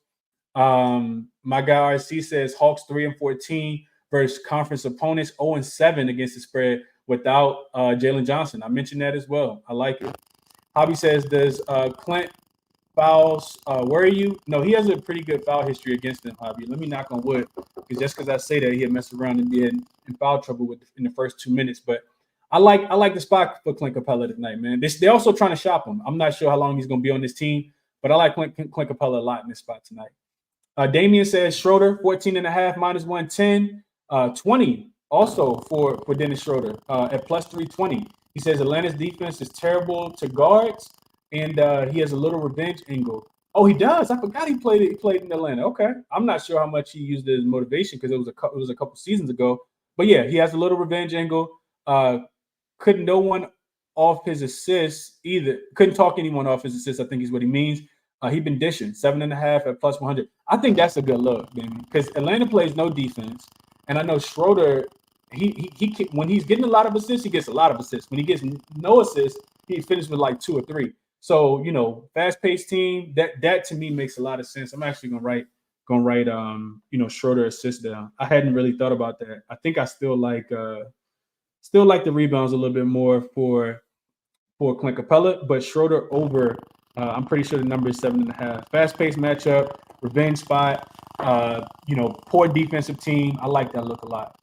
My guy RC says Hawks 3-14 versus conference opponents, 0-7 against the spread without Jalen Johnson. I mentioned that as well. I like it. Hobby says, does Clint fouls worry you? No, he has a pretty good foul history against them, Hobby. Let me knock on wood, because just because I say that, he'll mess around and be in foul trouble in the first 2 minutes. But I like the spot for Clint Capella tonight, man. They're also trying to shop him. I'm not sure how long he's going to be on this team, but I like Clint Capella a lot in this spot tonight. Damian says Schroeder, 14.5 minus 110. 20 also for Dennis Schroeder at plus 320. He says Atlanta's defense is terrible to guards, and he has a little revenge angle. Oh, he does. I forgot he played in Atlanta. Okay, I'm not sure how much he used as motivation because it was a couple seasons ago. But yeah, he has a little revenge angle. Couldn't no one off his assists either. Couldn't talk anyone off his assists, I think is what he means. He been dishing 7.5 at plus 100. I think that's a good look, man, because Atlanta plays no defense, and I know Schroeder. He when he's getting a lot of assists, he gets a lot of assists. When he gets no assists, he finishes with like 2 or 3. So fast-paced team. That to me makes a lot of sense. I'm actually gonna write Schroeder assist down. I hadn't really thought about that. I think I still like the rebounds a little bit more for Clint Capella, but Schroeder over. I'm pretty sure the number is 7.5. Fast-paced matchup, revenge spot. Poor defensive team. I like that look a lot.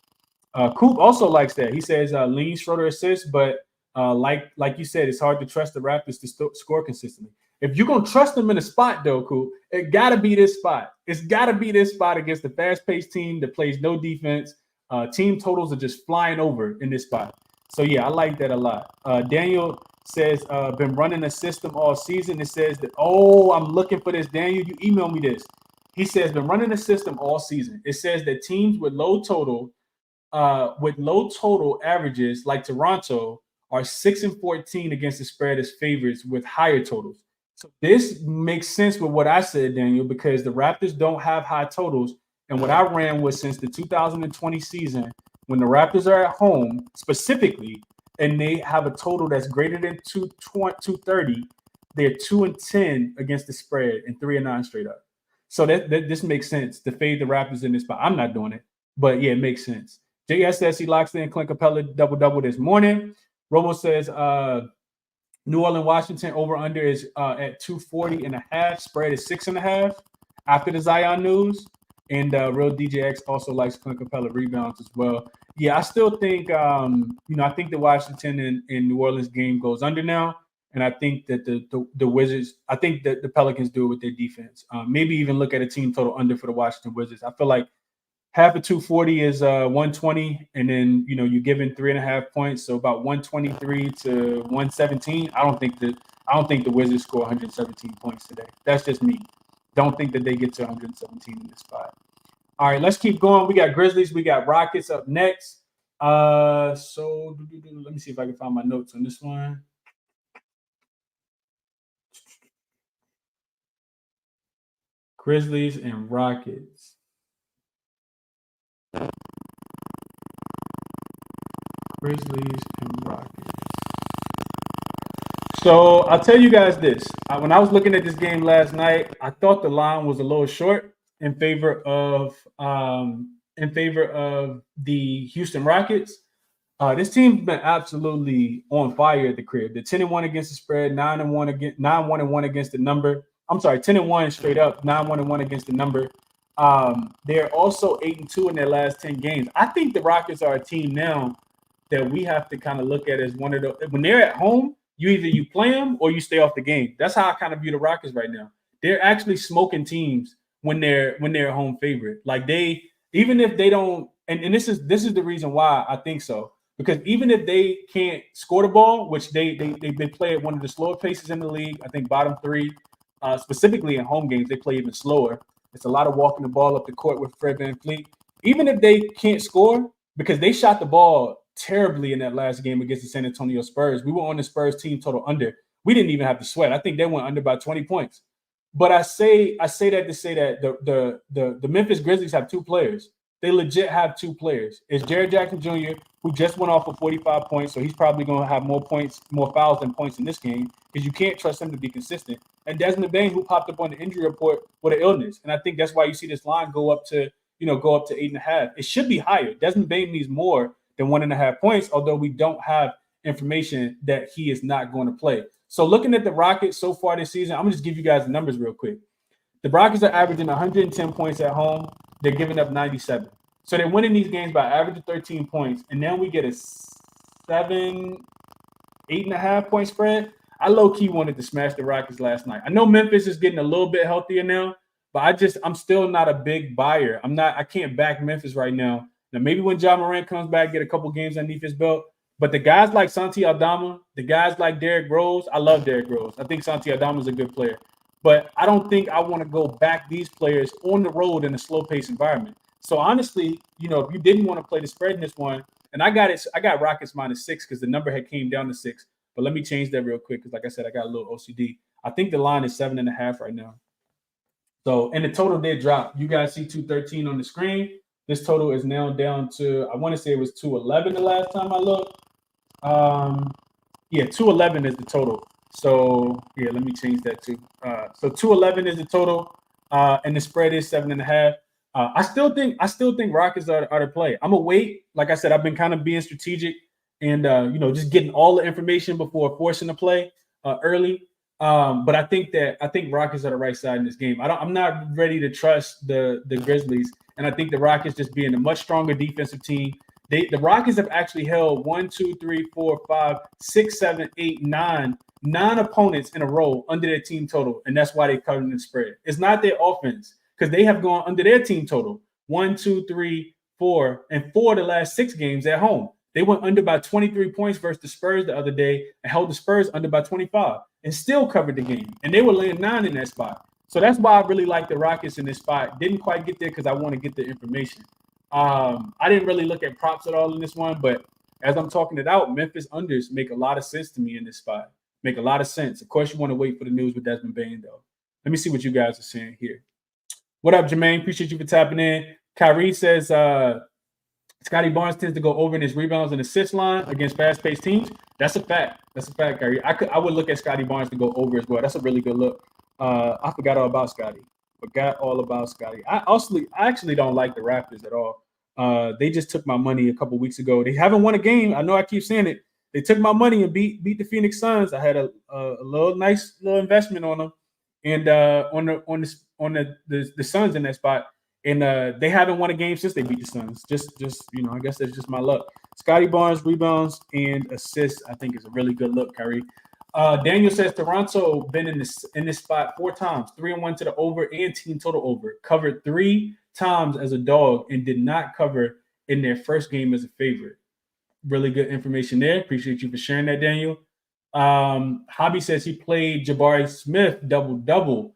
Coop also likes that. He says lean Schroeder assist, but like you said, it's hard to trust the Raptors to score consistently. If you're gonna trust them in a spot, though, Coop, it gotta be this spot. It's gotta be this spot against the fast-paced team that plays no defense. Team totals are just flying over in this spot. So yeah, I like that a lot. Daniel says been running a system all season. It says that I'm looking for this. Daniel, you emailed me this. He says been running a system all season. It says that teams with low total averages like Toronto are 6-14 against the spread as favorites with higher totals. So this makes sense with what I said, Daniel, because the Raptors don't have high totals. And what I ran was since the 2020 season, when the Raptors are at home specifically, and they have a total that's greater than 230, they're 2-10 against the spread and 3-9 straight up. So that this makes sense to fade the Raptors in this spot. I'm not doing it, but yeah, it makes sense. JS says he locks in Clint Capella double this morning. Romo says New Orleans, Washington over-under is at 240.5. Spread is 6.5 after the Zion news. And Real DJX also likes Clint Capella rebounds as well. Yeah, I still think, I think the Washington and New Orleans game goes under now. And I think that the Wizards, I think that the Pelicans do it with their defense. Maybe even look at a team total under for the Washington Wizards. I feel like half of 240 is 120, and then you're giving 3.5 points, so about 123 to 117. I don't think the Wizards score 117 points today. That's just me. Don't think that they get to 117 in this spot. All right, let's keep going. We got Grizzlies, we got Rockets up next. So let me see if I can find my notes on this one. Grizzlies and Rockets. Grizzlies and Rockets. So I'll tell you guys this. When I was looking at this game last night, I thought the line was a little short in favor of the Houston Rockets. This team's been absolutely on fire at the crib. They're 10-1 against the spread, 9-1 against the number. I'm sorry, 10-1 straight up, 9-1 against the number. They're also 8-2 in their last 10 games. I think the Rockets are a team now that we have to kind of look at as one of the, when they're at home, you play them or you stay off the game. That's how I kind of view the Rockets right now. They're actually smoking teams when they're a home favorite. Like even if they don't, and this is the reason why I think so. Because even if they can't score the ball, which they play at one of the slower paces in the league, I think bottom 3, specifically in home games, they play even slower. It's a lot of walking the ball up the court with Fred VanVleet. Even if they can't score, because they shot the ball terribly in that last game against the San Antonio Spurs. We were on the Spurs team total under. We didn't even have to sweat. I think they went under by 20 points. But I say that to say that the Memphis Grizzlies have 2 players. They legit have 2 players. It's Jared Jackson Jr., who just went off for 45 points, so he's probably going to have more fouls than points in this game because you can't trust him to be consistent. And Desmond Bane, who popped up on the injury report with an illness. And I think that's why you see this line go up to 8.5. It should be higher. Desmond Bane needs more than 1.5 points, although we don't have information that he is not going to play. So looking at the Rockets so far this season, I'm going to just give you guys the numbers real quick. The Rockets are averaging 110 points at home. They're giving up 97. So they're winning these games by average of 13 points. And now we get a 8.5 point spread. I low-key wanted to smash the Rockets last night. I know Memphis is getting a little bit healthier now, but I'm still not a big buyer. I can't back Memphis right now. Now, maybe when Ja Morant comes back, get a couple games underneath his belt. But the guys like Santi Aldama, the guys like Derrick Rose, I love Derrick Rose. I think Santi Aldama is a good player. But I don't think I want to go back these players on the road in a slow-paced environment. So honestly, if you didn't want to play the spread in this one, and I got Rockets -6 because the number had came down to 6. But let me change that real quick because, like I said, I got a little OCD. I think the line is 7.5 right now. So, and the total did drop. You guys see 213 on the screen. This total is now down to, I want to say it was 211 the last time I looked. Yeah, 211 is the total. So yeah, let me change that too. So 211 is the total, and the spread is 7.5. I still think Rockets are to play. I'm gonna wait. Like I said, I've been kind of being strategic and just getting all the information before forcing the play early. But I think Rockets are the right side in this game. I'm not ready to trust the Grizzlies, and I think the Rockets just being a much stronger defensive team. The Rockets have actually held 1, 2, 3, 4, 5, 6, 7, 8, 9 opponents in a row under their team total, and that's why they covered the spread. It's not their offense because they have gone under their team total 1, 2, 3, 4, and 4 of the last 6 games at home. They went under by 23 points versus the Spurs the other day and held the Spurs under by 25 and still covered the game. And they were laying 9 in that spot. So that's why I really like the Rockets in this spot. Didn't quite get there because I want to get the information. I didn't really look at props at all in this one, but as I'm talking it out, Memphis unders make a lot of sense to me in this spot. Make a lot of sense. Of course, you want to wait for the news with Desmond Bain, though. Let me see what you guys are saying here. What up, Jermaine? Appreciate you for tapping in. Kyrie says Scotty Barnes tends to go over in his rebounds and assist line against fast-paced teams. That's a fact. That's a fact, Kyrie. I would look at Scotty Barnes to go over as well. That's a really good look. I forgot all about Scotty. I actually don't like the Raptors at all. They just took my money a couple weeks ago. They haven't won a game. I know I keep saying it. They took my money and beat the Phoenix Suns. I had a nice little investment on them, and on the Suns in that spot. And they haven't won a game since they beat the Suns. Just I guess that's just my luck. Scotty Barnes rebounds and assists, I think, is a really good look, Kyrie. Daniel says Toronto been in this spot 4 times, 3-1 to the over and team total over. Covered 3 times as a dog and did not cover in their first game as a favorite. Really good information there. Appreciate you for sharing that, Daniel. Hobby says he played Jabari Smith double-double.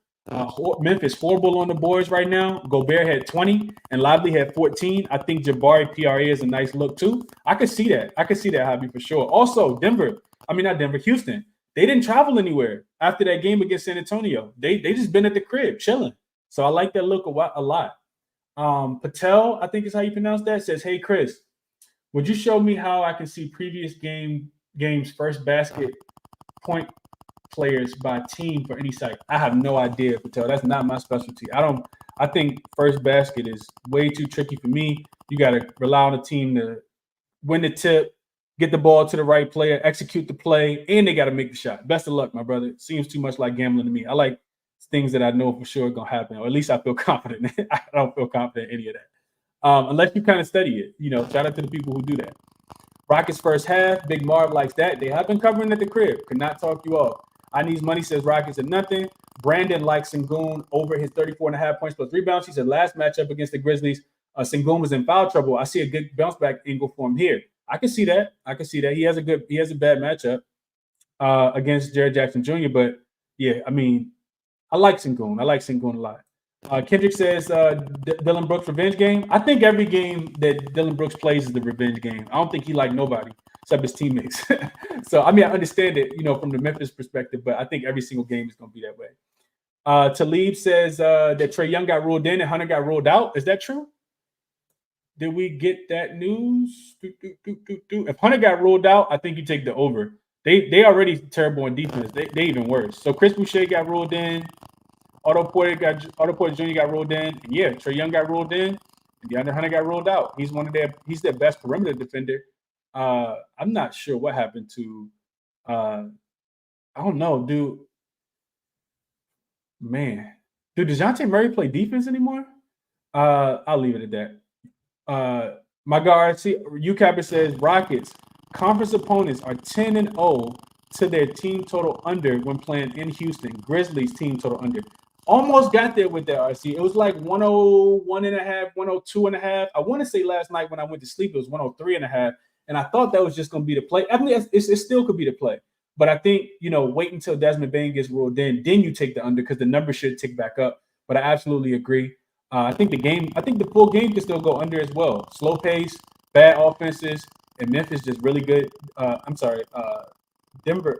Memphis horrible on the boards right now. Gobert had 20 and Lively had 14. I think Jabari PRA is a nice look too. I could see that, Hobby, for sure. Also, Houston. They didn't travel anywhere after that game against San Antonio. They just been at the crib chilling. So I like that look a lot. Patel, I think is how you pronounce that, says, "Hey Chris, would you show me how I can see previous games first basket point players by team for any site?" I have no idea, Patel. That's not my specialty. I think first basket is way too tricky for me. You got to rely on the team to win the tip, get the ball to the right player, execute the play, and they got to make the shot. Best of luck, my brother. It seems too much like gambling to me. I like things that I know for sure are going to happen, or at least I feel confident. I don't feel confident in any of that. Unless you kind of study it. Shout out to the people who do that. Rockets first half. Big Marv likes that. They have been covering at the crib. Could not talk you off. I Needs Money says Rockets are nothing. Brandon likes Sengun over his 34.5 points plus rebounds. He said last matchup against the Grizzlies, Sengun was in foul trouble. I see a good bounce back angle for him here. I can see that. He has a bad matchup against Jared Jackson Jr. But yeah, I mean, I like Sengun. A lot. Kendrick says Dylan Brooks revenge game. I think every game that Dylan Brooks plays is the revenge game. I don't think he liked nobody except his teammates. So, I mean, I understand it, from the Memphis perspective, but I think every single game is going to be that way. Talib says that Trae Young got ruled in and Hunter got ruled out. Is that true? Did we get that news? If Hunter got ruled out, I think you take the over. They already terrible in defense. They even worse. So Chris Boucher got ruled in. Otto Porter Jr. got ruled in. And yeah, Trae Young got ruled in. And DeAndre Hunter got ruled out. He's their best perimeter defender. I'm not sure what happened to I don't know, dude. Man. Dude, does DeJounte Murray play defense anymore? I'll leave it at that. My guard, UCapper says Rockets conference opponents are 10-0 to their team total under when playing in Houston. Grizzlies team total under. Almost got there with that, RC. It was like 101.5, 102.5. I want to say last night when I went to sleep, it was 103.5. And I thought that was just going to be the play. I mean, it still could be the play. But I think, wait until Desmond Bain gets ruled in, then you take the under because the number should tick back up. But I absolutely agree. I think the full game can still go under as well. Slow pace, bad offenses, and Memphis just really good. Not Denver.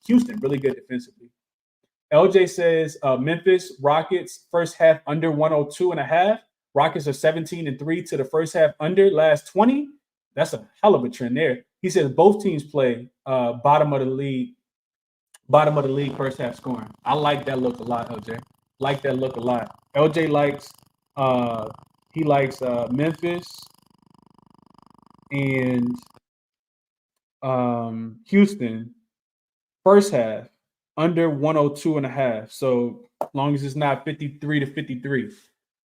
Houston, really good defensively. LJ says Memphis Rockets first half under 102.5. Rockets are 17-3 to the first half under last 20. That's a hell of a trend there. He says both teams play bottom of the league first half scoring. I like that look a lot, LJ. Like that look a lot. LJ likes Memphis and Houston first half under 102.5. So as long as it's not 53-53.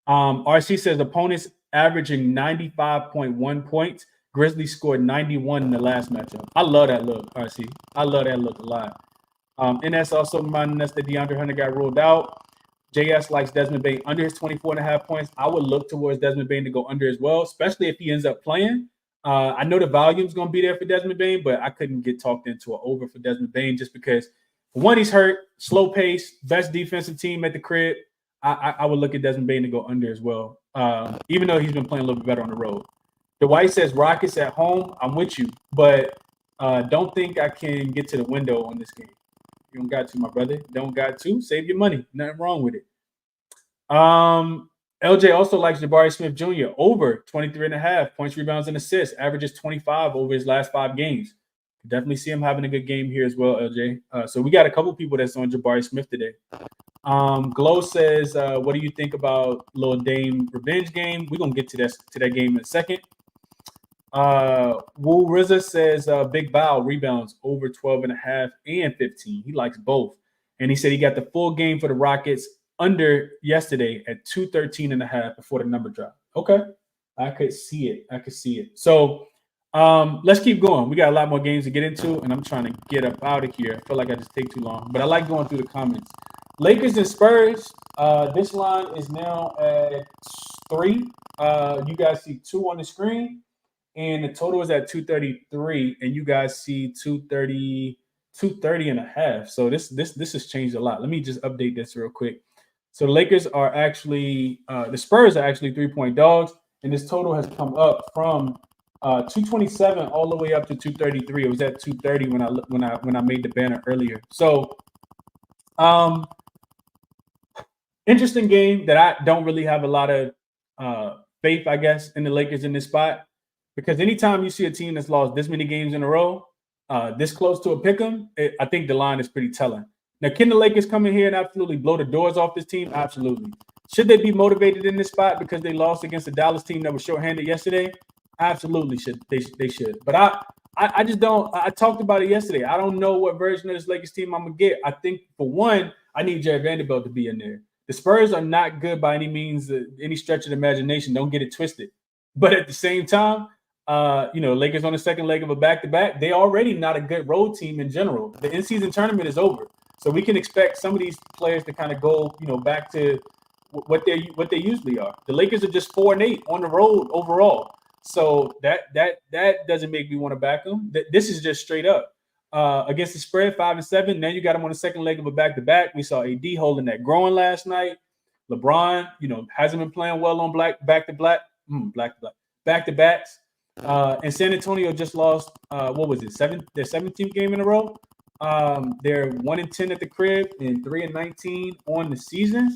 RC says opponents averaging 95.1 points. Grizzlies scored 91 in the last matchup. I love that look, RC. I love that look a lot. And that's also reminding us that DeAndre Hunter got ruled out. JS likes Desmond Bane under his 24.5 points. I would look towards Desmond Bane to go under as well, especially if he ends up playing. I know the volume's going to be there for Desmond Bane, but I couldn't get talked into an over for Desmond Bane just because, one, he's hurt, slow pace, best defensive team at the crib. I would look at Desmond Bane to go under as well, even though he's been playing a little bit better on the road. Dwight says Rockets at home. I'm with you, but don't think I can get to the window on this game. You don't got to, my brother. Don't got to. Save your money. Nothing wrong with it. LJ also likes Jabari Smith Jr. over 23.5 points, rebounds, and assists. Averages 25 over his last 5 games. Definitely see him having a good game here as well, LJ. So we got a couple people that's on Jabari Smith today. Glow says, what do you think about Lil Dame revenge game? We're going to get to that game in a second. Woo RZA says Big Bow rebounds over 12.5 and 15. He likes both. And he said he got the full game for the Rockets under yesterday at 213.5 before the number drop. Okay. I could see it. So let's keep going. We got a lot more games to get into, and I'm trying to get up out of here. I feel like I just take too long, but I like going through the comments. Lakers and Spurs. This line is now at 3. You guys see 2 on the screen. And the total is at 233, and you guys see 230.5. So this has changed a lot. Let me just update this real quick. So the Lakers are actually the Spurs are actually 3-point dogs, and this total has come up from 227 all the way up to 233. It was at 230 when I made the banner earlier. So interesting game that I don't really have a lot of faith, I guess, in the Lakers in this spot. Because anytime you see a team that's lost this many games in a row, this close to a pick'em, I think the line is pretty telling. Now, can the Lakers come in here and absolutely blow the doors off this team? Absolutely. Should they be motivated in this spot because they lost against the Dallas team that was shorthanded yesterday? Absolutely should. They should. But I just don't. I talked about it yesterday. I don't know what version of this Lakers team I'm gonna get. I think for one, I need Jared Vanderbilt to be in there. The Spurs are not good by any means, any stretch of the imagination. Don't get it twisted. But at the same time, Lakers on the second leg of a back-to-back, they already not a good road team in general. The in-season tournament is over. So we can expect some of these players to kind of go, back to what they usually are. The Lakers are just 4-8 on the road overall. So that doesn't make me want to back them. This is just straight up. Against the spread, 5-7. Now you got them on the second leg of a back-to-back. We saw AD holding that growing last night. LeBron, hasn't been playing well on back-to-backs. And San Antonio just lost, their 17th game in a row. They're 1-10 at the crib and 3-19 on the season.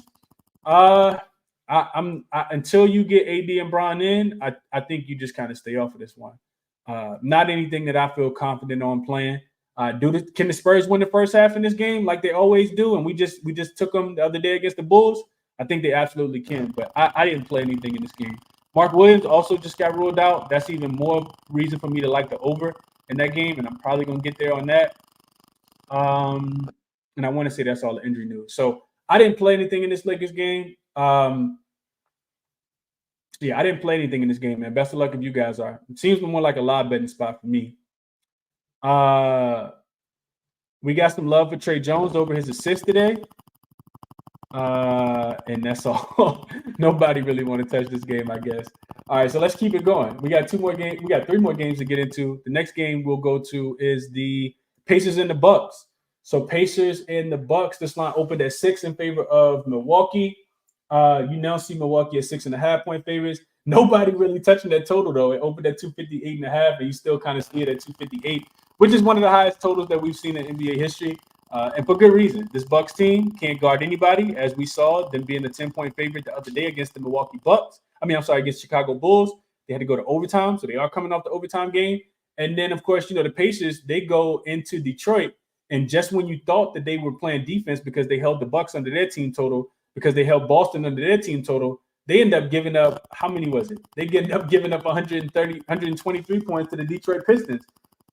Until you get AD and Bron in, I think you just kind of stay off of this one. Not anything that I feel confident on playing. Can the Spurs win the first half in this game like they always do? And we just took them the other day against the Bulls. I think they absolutely can, but I didn't play anything in this game. Mark Williams also just got ruled out. That's even more reason for me to like the over in that game, and I'm probably going to get there on that. And I want to say that's all the injury news. So I didn't play anything in this Lakers game. I didn't play anything in this game, man. Best of luck if you guys are. It seems more like a live betting spot for me. We got some love for Trey Jones over his assist today. And that's all. Nobody really want to touch this game, I guess. All right, so let's keep it going. We got 2 more games. We got 3 more games to get into. The next game we'll go to is the Pacers and the Bucks. So Pacers and the Bucks. This line opened at 6 in favor of Milwaukee. You now see Milwaukee at 6.5-point favorites. Nobody really touching that total though. It opened at 258.5, and you still kind of see it at 258, which is one of the highest totals that we've seen in NBA history. And for good reason. This Bucks team can't guard anybody, as we saw them being a 10-point favorite the other day against the Milwaukee Bucks. Against Chicago Bulls. They had to go to overtime, so they are coming off the overtime game. And then, of course, the Pacers, they go into Detroit, and just when you thought that they were playing defense because they held the Bucks under their team total, because they held Boston under their team total, they end up giving up, how many was it? They end up giving up 123 points to the Detroit Pistons.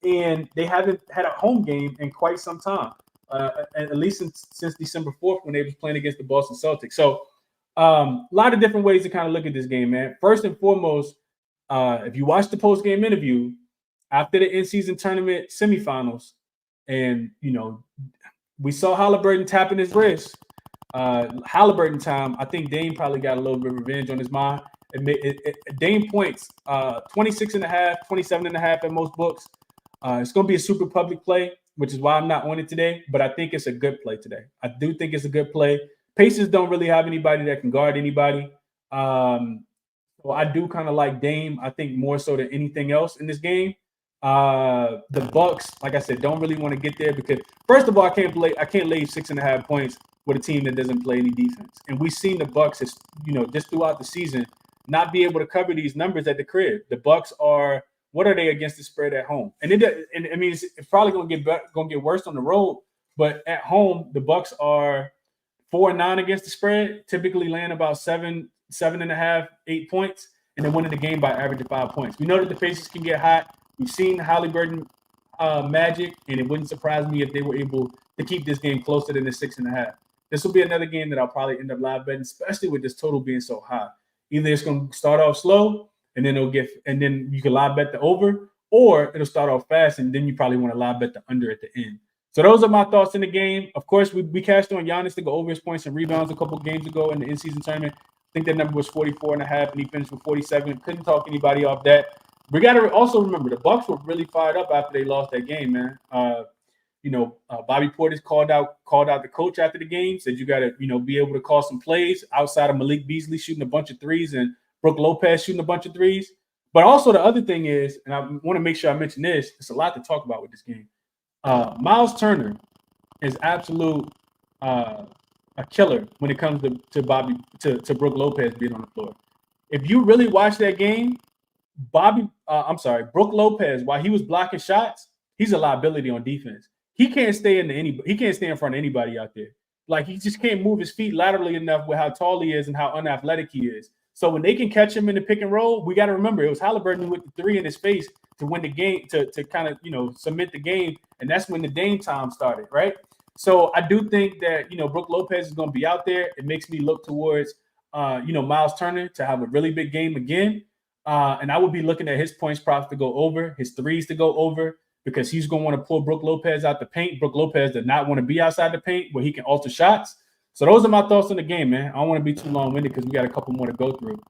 And they haven't had a home game in quite some time, at least since December 4th when they was playing against the Boston Celtics. So a lot of different ways to kind of look at this game, man. First and foremost, if you watch the post-game interview after the in-season tournament semifinals, and, we saw Halliburton tapping his wrist. Halliburton time, I think Dame probably got a little bit of revenge on his mind. Dame points, 26.5, 27.5 at most books. It's going to be a super public play, which is why I'm not on it today, but I think it's a good play today. I do think it's a good play. Pacers don't really have anybody that can guard anybody. So I do kind of like Dame, I think, more so than anything else in this game. The Bucks, like I said, don't really want to get there because, first of all, I can't lay 6.5 points with a team that doesn't play any defense. And we've seen the Bucks, just throughout the season, not be able to cover these numbers at the crib. The Bucks are, what are they against the spread at home? And it's probably going to get worse on the road. But at home, the Bucks are 4-9 against the spread, typically laying about 7.5, 8 points, and then winning the game by average of 5 points. We know that the Pacers can get hot. We've seen Halliburton magic, and it wouldn't surprise me if they were able to keep this game closer than the 6.5. This will be another game that I'll probably end up live betting, especially with this total being so high. Either it's going to start off slow, and then you can live bet the over, or it'll start off fast, and then you probably want to live bet the under at the end. So those are my thoughts in the game. Of course, we cashed on Giannis to go over his points and rebounds a couple games ago in the in-season tournament. I think that number was 44.5, and he finished with 47. Couldn't talk anybody off that. We got to also remember the Bucks were really fired up after they lost that game, man. Bobby Portis called out the coach after the game, said you got to, be able to call some plays outside of Malik Beasley shooting a bunch of threes and Brook Lopez shooting a bunch of threes. But also the other thing is, and I want to make sure I mention this, it's a lot to talk about with this game. Miles Turner is absolute a killer when it comes to Brook Lopez being on the floor. If you really watch that game, Brook Lopez, while he was blocking shots, he's a liability on defense. He can't stay in front of anybody out there. Like, he just can't move his feet laterally enough with how tall he is and how unathletic he is. So when they can catch him in the pick and roll, we got to remember it was Halliburton with the three in his face to win the game, to kind of, submit the game. And that's when the Dame time started, right? So I do think that, Brook Lopez is going to be out there. It makes me look towards, Miles Turner to have a really big game again. And I would be looking at his points props to go over, his threes to go over, because he's going to want to pull Brook Lopez out the paint. Brook Lopez does not want to be outside the paint where he can alter shots. So those are my thoughts on the game, man. I don't want to be too long-winded because we got a couple more to go through.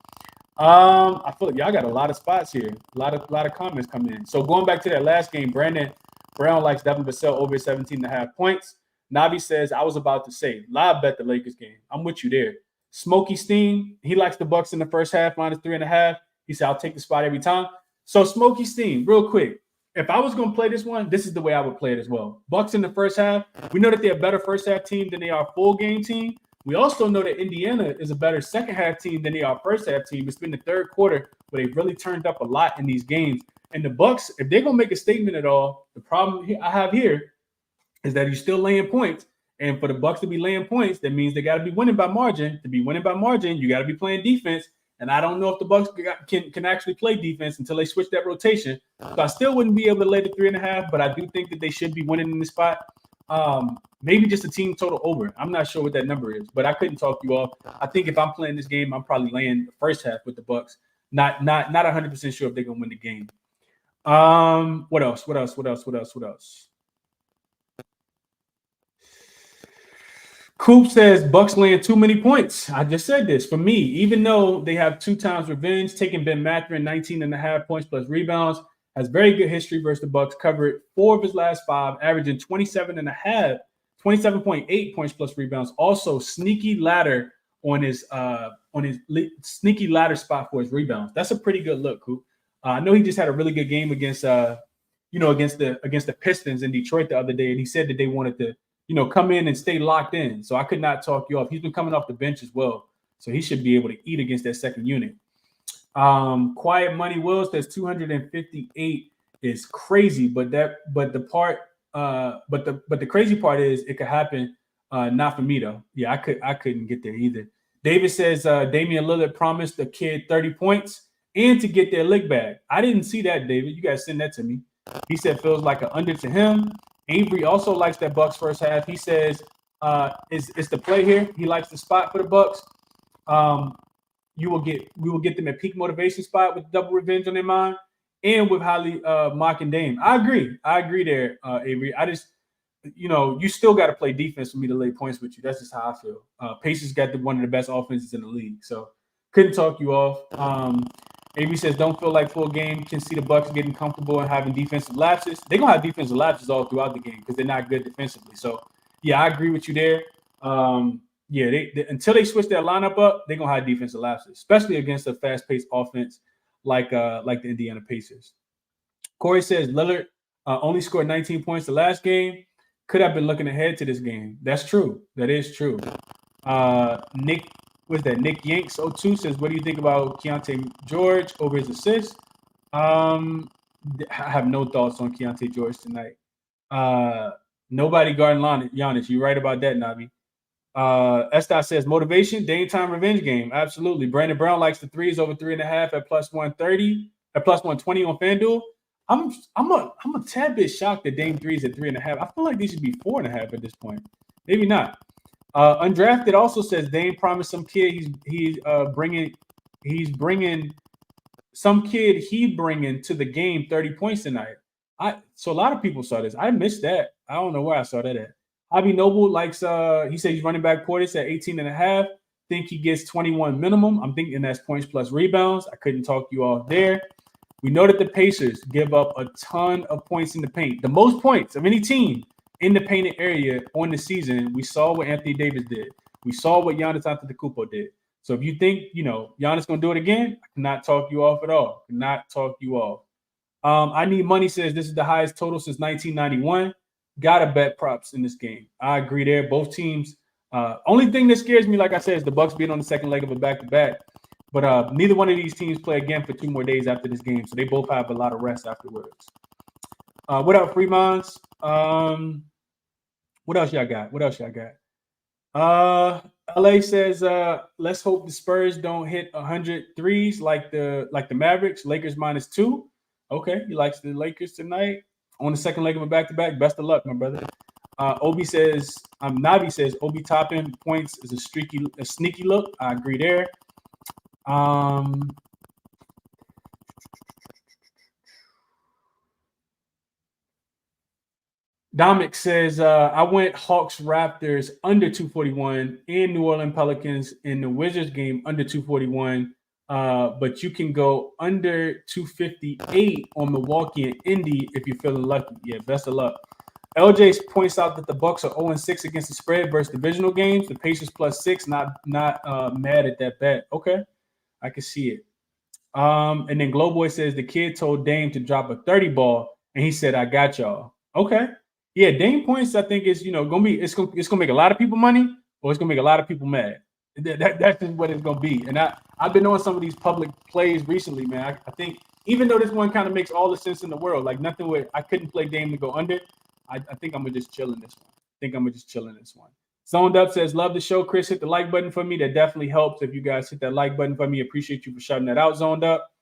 I feel like y'all got a lot of spots here. A lot of comments coming in. So going back to that last game, Brandon Brown likes Devin Vassell over 17.5 points. Navi says, I was about to say, live bet the Lakers game. I'm with you there. Smokey Steam, he likes the Bucks in the first half, -3.5. He said, I'll take the spot every time. So Smokey Steam, real quick, if I was going to play this one, this is the way I would play it as well. Bucks in the first half. We know that they're a better first half team than they are a full game team. We also know that Indiana is a better second half team than they are first half team. It's been the third quarter where they've really turned up a lot in these games. And the Bucks, if they're going to make a statement at all, the problem I have here is that you're still laying points. And for the Bucks to be laying points, that means they got to be winning by margin. To be winning by margin, you got to be playing defense. And I don't know if the Bucks can actually play defense until they switch that rotation. So I still wouldn't be able to lay the 3.5, but I do think that they should be winning in this spot. Maybe just a team total over. I'm not sure what that number is, but I couldn't talk you off. I think if I'm playing this game, I'm probably laying the first half with the Bucks. Not 100% sure if they're gonna win the game. What else? Coop says Bucks laying too many points. I just said this. For me, even though they have 2 times revenge, taking Ben Mathurin 19.5 points plus rebounds, has very good history versus the Bucks. Covered 4 of his last 5, averaging 27.8 points plus rebounds. Also, sneaky ladder on his sneaky ladder spot for his rebounds. That's a pretty good look, Coop. I know he just had a really good game against the Pistons in Detroit the other day, and he said that they wanted to come in and stay locked in. So I could not talk you off. He's been coming off the bench as well, so he should be able to eat against that second unit. Quiet Money Will says 258 is crazy, but the crazy part is it could happen. Not for me though. Yeah, I couldn't get there either. David says Damian Lillard promised the kid 30 points and to get their lick bag. I didn't see that, David. You guys send that to me. He said feels like an under to him. Avery also likes that Bucks first half. He says it's the play here. He likes the spot for the Bucks. We will get them at peak motivation spot with double revenge on their mind and with highly mocking Dame. I agree there, Avery. I just, you still got to play defense for me to lay points with you. That's just how I feel. Pacers got one of the best offenses in the league, so couldn't talk you off. Avery says don't feel like full game. Can see the Bucks getting comfortable and having defensive lapses. They're gonna have defensive lapses all throughout the game because they're not good defensively. So yeah, I agree with you there. They until they switch their lineup up, they're gonna have defensive lapses, especially against a fast-paced offense like the Indiana Pacers. Corey says Lillard only scored 19 points the last game. Could have been looking ahead to this game. That's true. That is true. Nick Yanks 02 says, what do you think about Keontae George over his assists? I have no thoughts on Keontae George tonight. Nobody guarding Giannis. You're right about that, Navi. Estai says motivation, Dame time revenge game. Absolutely. Brandon Brown likes the threes over 3.5 at plus 130, at plus 120 on FanDuel. I'm a tad bit shocked that Dame threes at 3.5. I feel like these should be 4.5 at this point. Maybe not. Undrafted also says Dame promised some kid he's bringing some kid he'd bringing to the game 30 points tonight. So a lot of people saw this. I missed that. I don't know where I saw that at. Javi Noble likes he said he's running back Portis at 18.5. Think he gets 21 minimum. I'm thinking that's points plus rebounds. I couldn't talk you off there. We know that the Pacers give up a ton of points in the paint. The most points of any team in the painted area on the season. We saw what Anthony Davis did. We saw what Giannis Antetokounmpo did. So if you think, Giannis going to do it again, I cannot talk you off at all. Cannot talk you off. I Need Money says this is the highest total since 1991. Got to bet props in this game. I agree there. Both teams. Only thing that scares me, like I said, is the Bucks being on the second leg of a back-to-back. But neither one of these teams play again for 2 more days after this game. So they both have a lot of rest afterwards. What up, Freemons? What else y'all got? LA says, let's hope the Spurs don't hit 100 threes like the Mavericks. Lakers -2. Okay, he likes the Lakers tonight on the second leg of a back-to-back. Best of luck, my brother. Navi says Obi Toppin points is a sneaky look. I agree there. Dominic says, I went Hawks Raptors under 241 and New Orleans Pelicans in the Wizards game under 241. But you can go under 258 on Milwaukee and Indy if you're feeling lucky. Yeah, best of luck. LJ points out that the Bucks are 0-6 against the spread versus divisional games. The Pacers +6. Not mad at that bet. Okay, I can see it. And then Glowboy says the kid told Dame to drop a 30 ball, and he said, "I got y'all." Okay, yeah, Dame points. I think is gonna be it's gonna make a lot of people money, or it's gonna make a lot of people mad. That's just what it's gonna be. And I've been on some of these public plays recently, man. I think even though this one kind of makes all the sense in the world, like nothing where I couldn't play Dame to go under. I think I'm gonna just chill in this one. Zoned Up says, love the show, Chris. Hit the like button for me. That definitely helps if you guys hit that like button for me. Appreciate you for shouting that out, Zoned Up.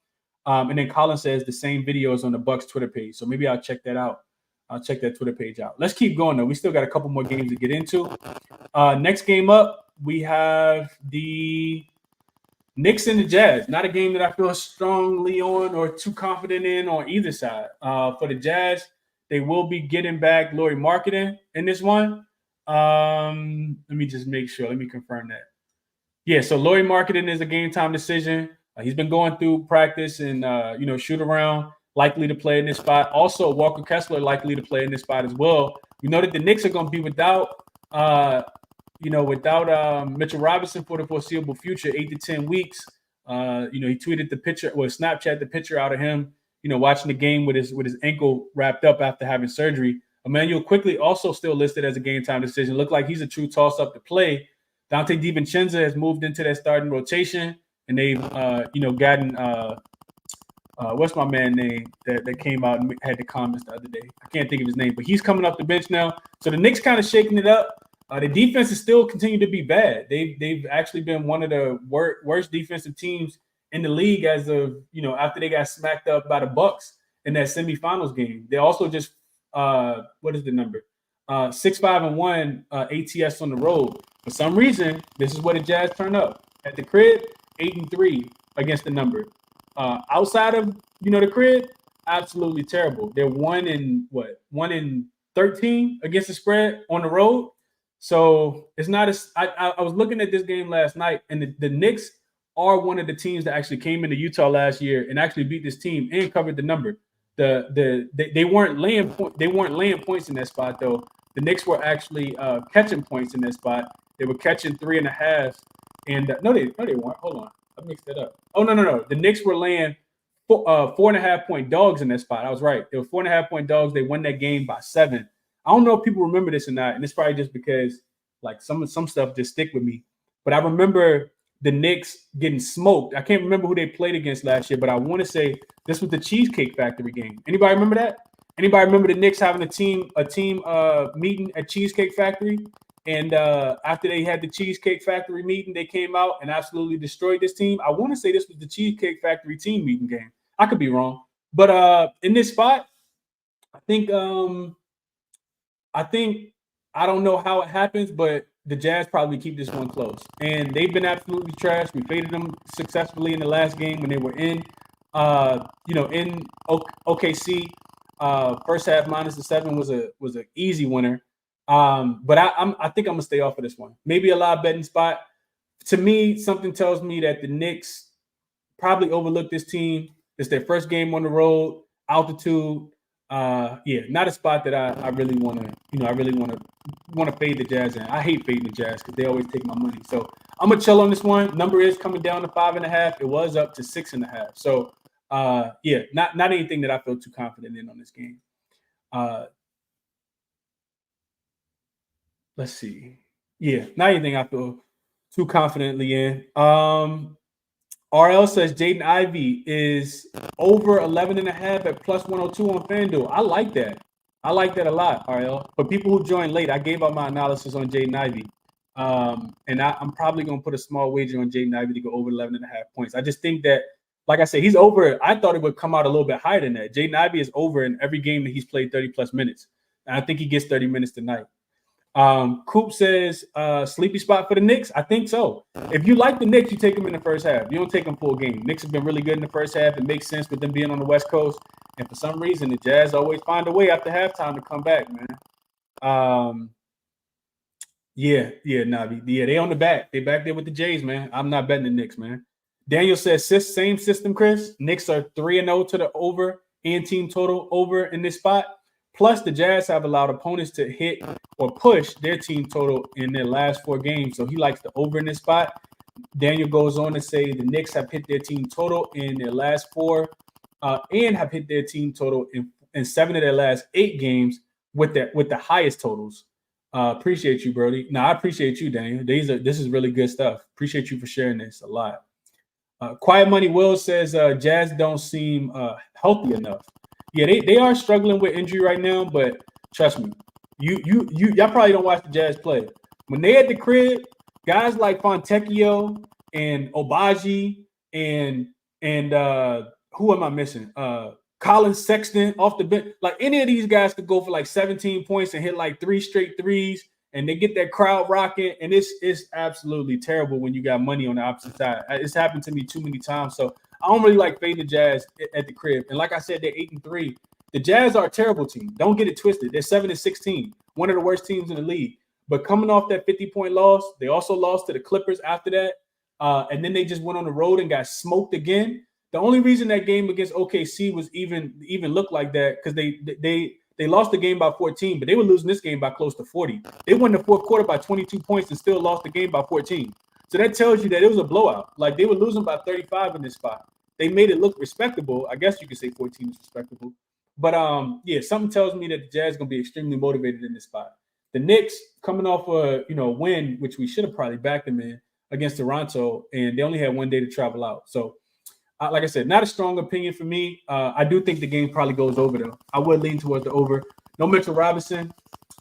And then Colin says the same video is on the Bucks Twitter page. So maybe I'll check that out. I'll check that Twitter page out. Let's keep going, though. We still got a couple more games to get into. Next game up, we have the Knicks and the Jazz. Not a game that I feel strongly on or too confident in on either side. For the Jazz, they will be getting back Lauri Markkanen in this one. Let me just make sure. Let me confirm that. Yeah, so Lauri Markkanen is a game time decision. He's been going through practice and shoot around, likely to play in this spot. Also, Walker Kessler likely to play in this spot as well. We know that the Knicks are going to be without Mitchell Robinson for the foreseeable future, 8 to 10 weeks. He tweeted the picture or Snapchat the picture out of him, watching the game with his ankle wrapped up after having surgery Emmanuel quickly also still listed as a game time decision. Looked like he's a true toss up to play. Dante DiVincenzo has moved into that starting rotation, and they've gotten what's my man name that came out and had the comments the other day? I can't think of his name, but he's coming off the bench now. So the Knicks kind of shaking it up. The defense is still continuing to be bad. They've actually been one of the worst defensive teams in the league as of after they got smacked up by the Bucks in that semifinals game. They also just what is the number? 6-5-1 ATS on the road. For some reason, this is what the Jazz turn up at the crib. 8-3 against the number. Outside of the crib, absolutely terrible. They're 1-13 against the spread on the road. So it's not as I was looking at this game last night, and the Knicks are one of the teams that actually came into Utah last year and actually beat this team and covered the number. They weren't laying points in that spot though. The Knicks were actually catching points in that spot. They were catching 3.5, and no, they weren't. Hold on, I mixed that up. Oh no. The Knicks were laying 4.5 point dogs in that spot. I was right. They were 4.5 point dogs. They won that game by 7. I don't know if people remember this or not, and it's probably just because like some stuff just stick with me. But I remember the Knicks getting smoked. I can't remember who they played against last year, but I want to say this was the Cheesecake Factory game. Anybody remember that? Anybody remember the Knicks having a team meeting at Cheesecake Factory? And after they had the Cheesecake Factory meeting, they came out and absolutely destroyed this team. I want to say this was the Cheesecake Factory team meeting game. I could be wrong. But in this spot, I think I don't know how it happens, but the Jazz probably keep this one close. And they've been absolutely trash. We faded them successfully in the last game when they were in OKC. First half -7 was an easy winner. But I think I'm gonna stay off of this one. Maybe a live betting spot. To me, something tells me that the Knicks probably overlooked this team. It's their first game on the road, altitude. Not a spot that I really want to. I really want to fade the Jazz in. I hate fading the Jazz because they always take my money. So I'm gonna chill on this one. Number is coming down to 5.5. It was up to 6.5. So not anything that I feel too confident in on this game. Let's see. Yeah, not anything I feel too confidently in. RL says Jaden Ivey is over 11.5 at +102 on FanDuel. I like that. I like that a lot, RL. For people who joined late, I gave out my analysis on Jaden Ivey. And I'm probably going to put a small wager on Jaden Ivey to go over 11.5 points. I just think that, like I said, he's over. I thought it would come out a little bit higher than that. Jaden Ivey is over in every game that he's played 30-plus minutes. And I think he gets 30 minutes tonight. Coop says, sleepy spot for the Knicks? I think so. If you like the Knicks, you take them in the first half. You don't take them full game. Knicks have been really good in the first half. It makes sense with them being on the West Coast. And for some reason, the Jazz always find a way after halftime to come back, man. Navi. Yeah, they on the back. They back there with the Jays, man. I'm not betting the Knicks, man. Daniel says, same system, Chris. Knicks are 3-0 to the over and team total over in this spot. Plus, the Jazz have allowed opponents to hit or push their team total in their last 4 games. So he likes the over in this spot. Daniel goes on to say the Knicks have hit their team total in their last 4 and have hit their team total in 7 of their last 8 games with the highest totals. Appreciate you, Brody. No, I appreciate you, Daniel. This is really good stuff. Appreciate you for sharing this a lot. Quiet Money Will says Jazz don't seem healthy enough. Yeah, they are struggling with injury right now, but trust me, y'all probably don't watch the Jazz play. When they at the crib, guys like Fontecchio and Obagi and who am I missing? Colin Sexton off the bench. Like any of these guys could go for like 17 points and hit like 3 straight threes, and they get that crowd rocking. And it's absolutely terrible when you got money on the opposite side. It's happened to me too many times. So I don't really like fading the Jazz at the crib. And like I said, they're 8-3. The Jazz are a terrible team. Don't get it twisted. They're 7-16, one of the worst teams in the league. But coming off that 50-point loss, they also lost to the Clippers after that. And then they just went on the road and got smoked again. The only reason that game against OKC was even look like that because they lost the game by 14, but they were losing this game by close to 40. They won the fourth quarter by 22 points and still lost the game by 14. So that tells you that it was a blowout. Like they were losing by 35 in this spot. They made it look respectable. I guess you could say 14 is respectable. But yeah, something tells me that the Jazz gonna be extremely motivated in this spot. The Knicks coming off a win, which we should have probably backed them in against Toronto, and they only had 1 day to travel out. So, like I said, not a strong opinion for me. I do think the game probably goes over though. I would lean towards the over. No Mitchell Robinson,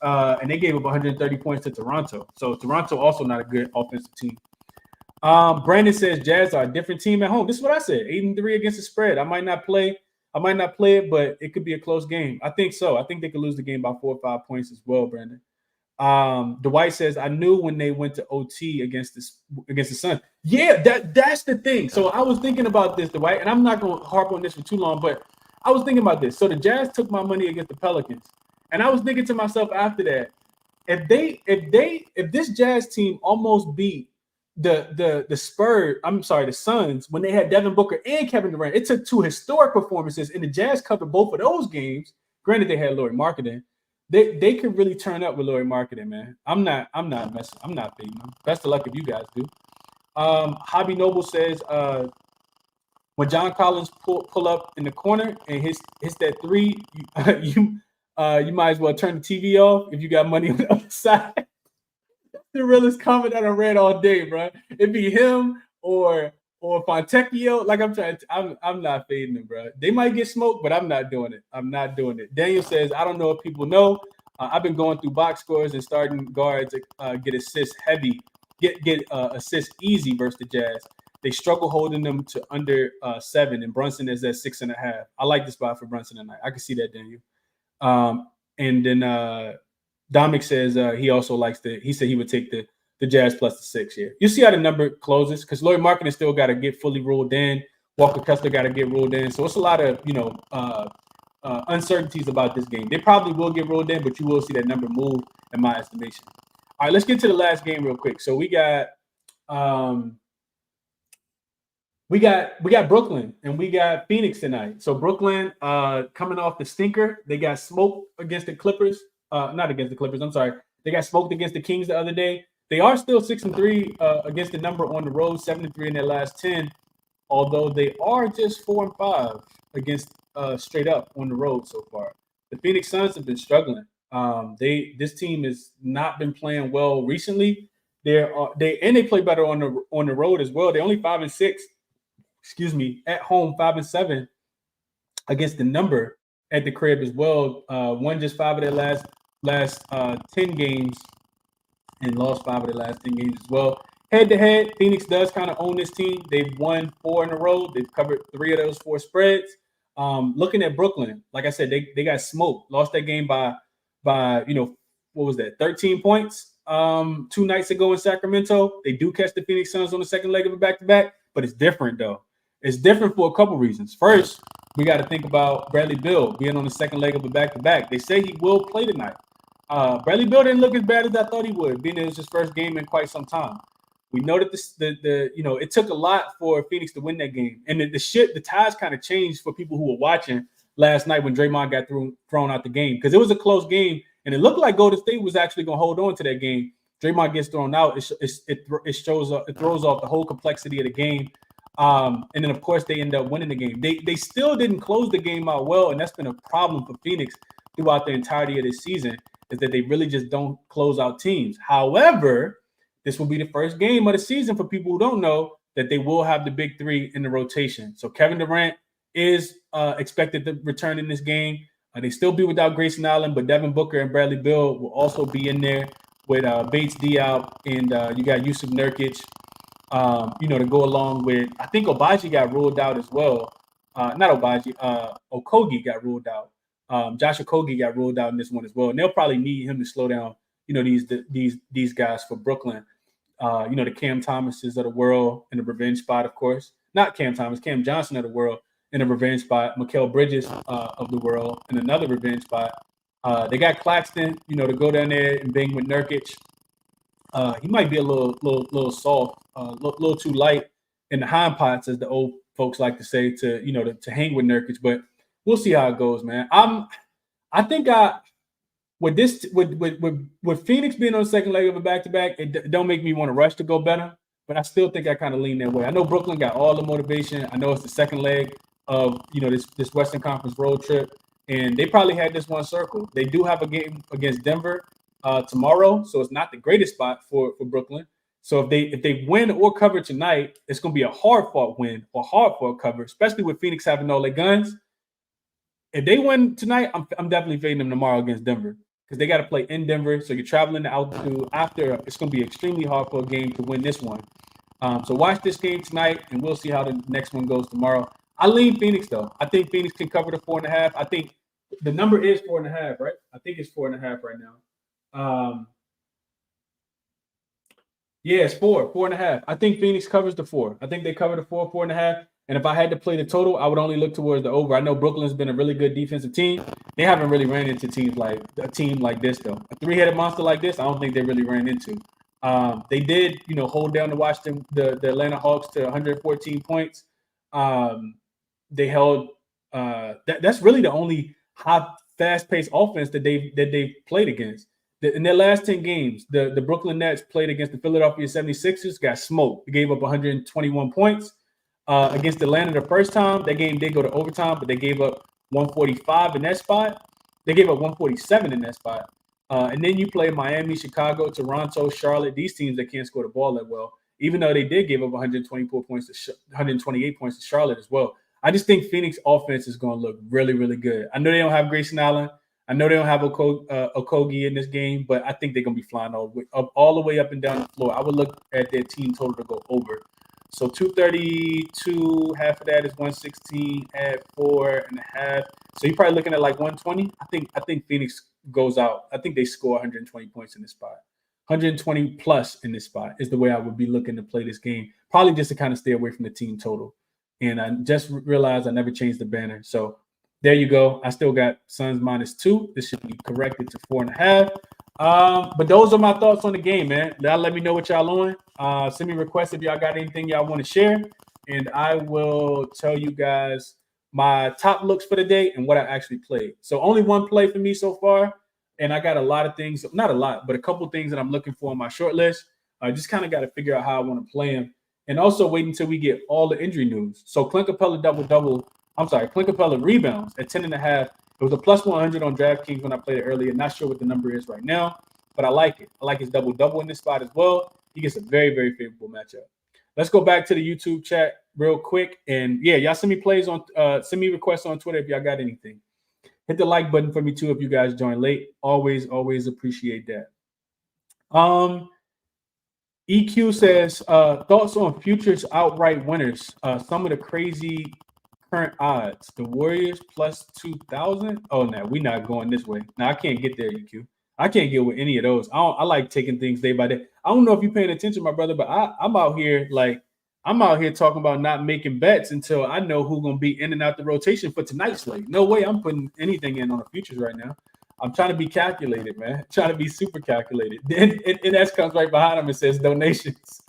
and they gave up 130 points to Toronto. So Toronto also not a good offensive team. Brandon says Jazz are a different team at home. This is what I said: 8-3 against the spread. I might not play it, but it could be a close game. I think so. I think they could lose the game by 4 or 5 points as well, Brandon. Dwight says, I knew when they went to OT against the Suns. Yeah, that's the thing. So I was thinking about this, Dwight, and I'm not going to harp on this for too long, but I was thinking about this. So the Jazz took my money against the Pelicans, and I was thinking to myself after that, if this Jazz team almost beat the Spurs, the Suns, when they had Devin Booker and Kevin Durant, it took 2 historic performances, and the Jazz covered both of those games. Granted, they had Lauri Markkanen. They could really turn up with Lauri Markkanen, man. I'm not messing. I'm not fading them. Best of luck if you guys do. Hobby Noble says, when John Collins pull up in the corner and hits that 3, you might as well turn the TV off if you got money on the other side. The realest comment that I read all day, bro. It'd be him or Fontecchio. Like I'm not fading them, bro. They might get smoked, but I'm not doing it. I'm not doing it. Daniel says, I don't know if people know. I've been going through box scores and starting guards get assists heavy, get assists easy versus the Jazz. They struggle holding them to under 7, and Brunson is at 6.5. I like the spot for Brunson tonight. I can see that, Daniel. And then Dominic says he also likes he said he would take the Jazz plus the 6 here. You see how the number closes, because Lauri Markkanen still got to get fully ruled in. Walker Kessler got to get ruled in. So it's a lot of uncertainties about this game. They probably will get ruled in, but you will see that number move in my estimation. All right, let's get to the last game real quick. So we got Brooklyn and we got Phoenix tonight. So Brooklyn coming off the stinker. They got smoked against the Clippers. Not against the Clippers. I'm sorry. They got smoked against the Kings the other day. They are still 6-3 against the number on the road, 7-3 in their last 10. Although they are just 4-5 against straight up on the road so far. The Phoenix Suns have been struggling. This team has not been playing well recently. They play better on the road as well. They're only 5-6. Excuse me, at home 5-7 against the number at the crib as well. Won just 5 of their last 10 games and lost 5 of their last 10 games as well. Head to head, Phoenix does kind of own this team. They've won 4 in a row. They've covered 3 of those 4 spreads. Looking at Brooklyn, like I said, they got smoked. Lost that game by what was that? 13 points 2 nights ago in Sacramento. They do catch the Phoenix Suns on the second leg of a back-to-back, but it's different though. It's different for a couple reasons. First, we got to think about Bradley Beal being on the second leg of a back-to-back. They say he will play tonight. Bradley Beal didn't look as bad as I thought he would, being it was his first game in quite some time. We know that it took a lot for Phoenix to win that game, and the ties kind of changed for people who were watching last night when Draymond got thrown out the game, because it was a close game, and it looked like Golden State was actually going to hold on to that game. Draymond gets thrown out. It throws off the whole complexity of the game. And then, of course, they end up winning the game. They still didn't close the game out well, and that's been a problem for Phoenix throughout the entirety of this season, is that they really just don't close out teams. However, this will be the first game of the season for people who don't know that they will have the big 3 in the rotation. So Kevin Durant is expected to return in this game. They still be without Grayson Allen, but Devin Booker and Bradley Beal will also be in there with Bates Diop, and you got Yusuf Nurkic. To go along with, I think Obaji got ruled out as well. Not Obaji, Okogie got ruled out. Josh Okogie got ruled out in this one as well. And they'll probably need him to slow down, these guys for Brooklyn. The Cam Thomases of the world in the revenge spot, of course. Not Cam Thomas, Cam Johnson of the world in a revenge spot. Mikal Bridges of the world in another revenge spot. They got Claxton, to go down there and bang with Nurkic. He might be a little soft, a little too light in the hind parts, as the old folks like to say, to hang with Nurkic. But we'll see how it goes, man. With Phoenix being on the second leg of a back-to-back, it don't make me want to rush to go better. But I still think I kind of lean that way. I know Brooklyn got all the motivation. I know it's the second leg of this Western Conference road trip. and they probably had this one circle. They do have a game against Denver tomorrow, so it's not the greatest spot for Brooklyn. So if they win or cover tonight, it's going to be a hard-fought win or hard-fought cover, especially with Phoenix having all their guns. If they win tonight, I'm definitely fading them tomorrow against Denver because they got to play in Denver. So you're traveling to altitude. After, it's going to be extremely hard for a game to win this one. So watch this game tonight, and we'll see how the next one goes tomorrow. I lean Phoenix, though. I think Phoenix can cover the 4.5. I think the number is 4.5, right? I think it's 4.5 right now. Yeah, it's 4.5. I think Phoenix covers the 4. I think they cover the 4.5. And if I had to play the total, I would only look towards the over. I know Brooklyn's been a really good defensive team. They haven't really ran into teams like a team like this, though. A three-headed monster like this, I don't think they really ran into. They did, hold down the Atlanta Hawks to 114 points. They held. That's really the only high, fast-paced offense that they've played against. In their last 10 games, the Brooklyn Nets played against the Philadelphia 76ers, got smoked. They gave up 121 points. Against Atlanta the first time, that game did go to overtime, but they gave up 145 in that spot. They gave up 147 in that spot. And then you play Miami, Chicago, Toronto, Charlotte, these teams that can't score the ball that well, even though they did give up 128 points to Charlotte as well. I just think Phoenix offense is going to look really, really good. I know they don't have Grayson Allen. I know they don't have Okogie in this game, but I think they're going to be flying all the way up and down the floor. I would look at their team total to go over. So 232, half of that is 116, add 4.5. So you're probably looking at like 120. I think Phoenix goes out. I think they score 120 points in this spot. 120 plus in this spot is the way I would be looking to play this game. Probably just to kind of stay away from the team total. And I just realized I never changed the banner. So there you go. I still got Suns -2. This should be corrected to 4.5. But those are my thoughts on the game, man. Y'all let me know what y'all on. Send me requests if y'all got anything y'all want to share. And I will tell you guys my top looks for the day and what I actually played. So only one play for me so far. And I got a lot of things, not a lot, but a couple things that I'm looking for on my short list. I just kind of got to figure out how I want to play them. And also wait until we get all the injury news. So Clint Capella Clint Capella rebounds at 10.5. It was a plus 100 on DraftKings when I played it earlier. Not sure what the number is right now, but I like it. I like his double-double in this spot as well. He gets a very, very favorable matchup. Let's go back to the YouTube chat real quick. And, yeah, y'all send me requests on Twitter if y'all got anything. Hit the like button for me, too, if you guys join late. Always, always appreciate that. EQ says, thoughts on futures outright winners. Some of the crazy current odds. The Warriors plus 2,000. Oh, no, we're not going this way. No, I can't get there, EQ. I can't get with any of those. I like taking things day by day. I don't know if you're paying attention, my brother, but I'm out here talking about not making bets until I know who's going to be in and out the rotation for tonight's slate. No way I'm putting anything in on the futures right now. I'm trying to be calculated, man. Trying to be super calculated. And that comes right behind him and says donations.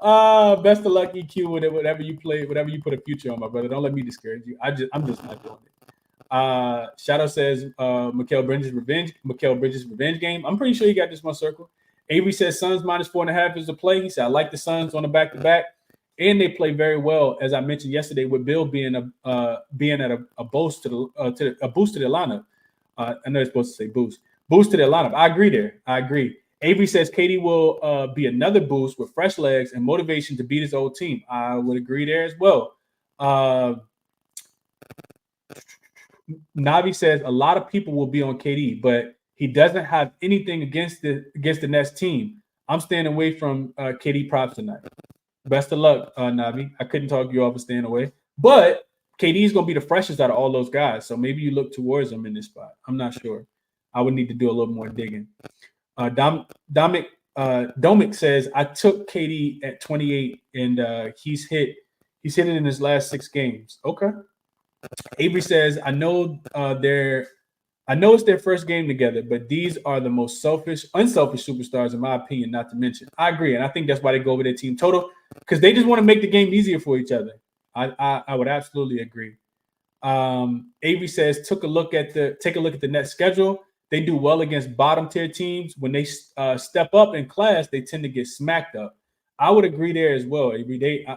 Best of luck, EQ, with whatever you play, whatever you put a future on, my brother. Don't let me discourage you. I'm just not doing it. Shadow says Mikal Bridges revenge game. I'm pretty sure he got this one circle. Avery says Suns -4.5 is the play. He said I like the Suns on the back-to-back, and they play very well, as I mentioned yesterday, with Bill being at a boost to the lineup. I know it's supposed to say boost to the lineup. I agree there. I agree. Avery says KD will be another boost with fresh legs and motivation to beat his old team. I would agree there as well. Navi says a lot of people will be on KD, but he doesn't have anything against the Nets team. I'm staying away from KD props tonight. Best of luck, Navi. I couldn't talk you off of staying away. But KD is going to be the freshest out of all those guys, so maybe you look towards him in this spot. I'm not sure. I would need to do a little more digging. Dominic says I took KD at 28, and he's hit it in his last 6 games. Okay. Avery says I know it's their first game together, but these are the most unselfish superstars in my opinion. Not to mention, I agree, and I think that's why they go over their team total, because they just want to make the game easier for each other. I would absolutely agree. Avery says take a look at the Nets schedule. They do well against bottom tier teams. When they step up in class, they tend to get smacked up. I would agree there as well.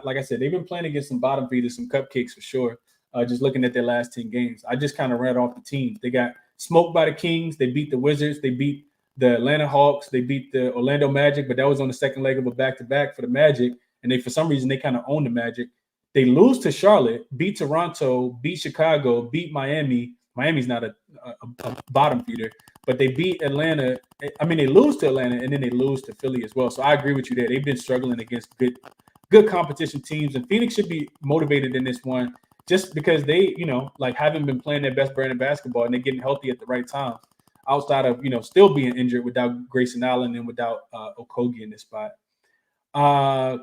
Like I said, they've been playing against some bottom feeders, some cupcakes for sure. just looking at their last 10 games. I just kind of read off the teams. They got smoked by the Kings. They beat the Wizards. They beat the Atlanta Hawks. They beat the Orlando Magic, but that was on the second leg of a back-to-back for the Magic. And they, for some reason, they kind of own the Magic. They lose to Charlotte, beat Toronto, beat Chicago, beat Miami. Miami's not a bottom feeder, but they beat Atlanta. I mean, they lose to Atlanta, and then they lose to Philly as well. So I agree with you there. They've been struggling against good competition teams, and Phoenix should be motivated in this one just because they, haven't been playing their best brand of basketball, and they're getting healthy at the right time outside of, still being injured without Grayson Allen and without Okogie in this spot.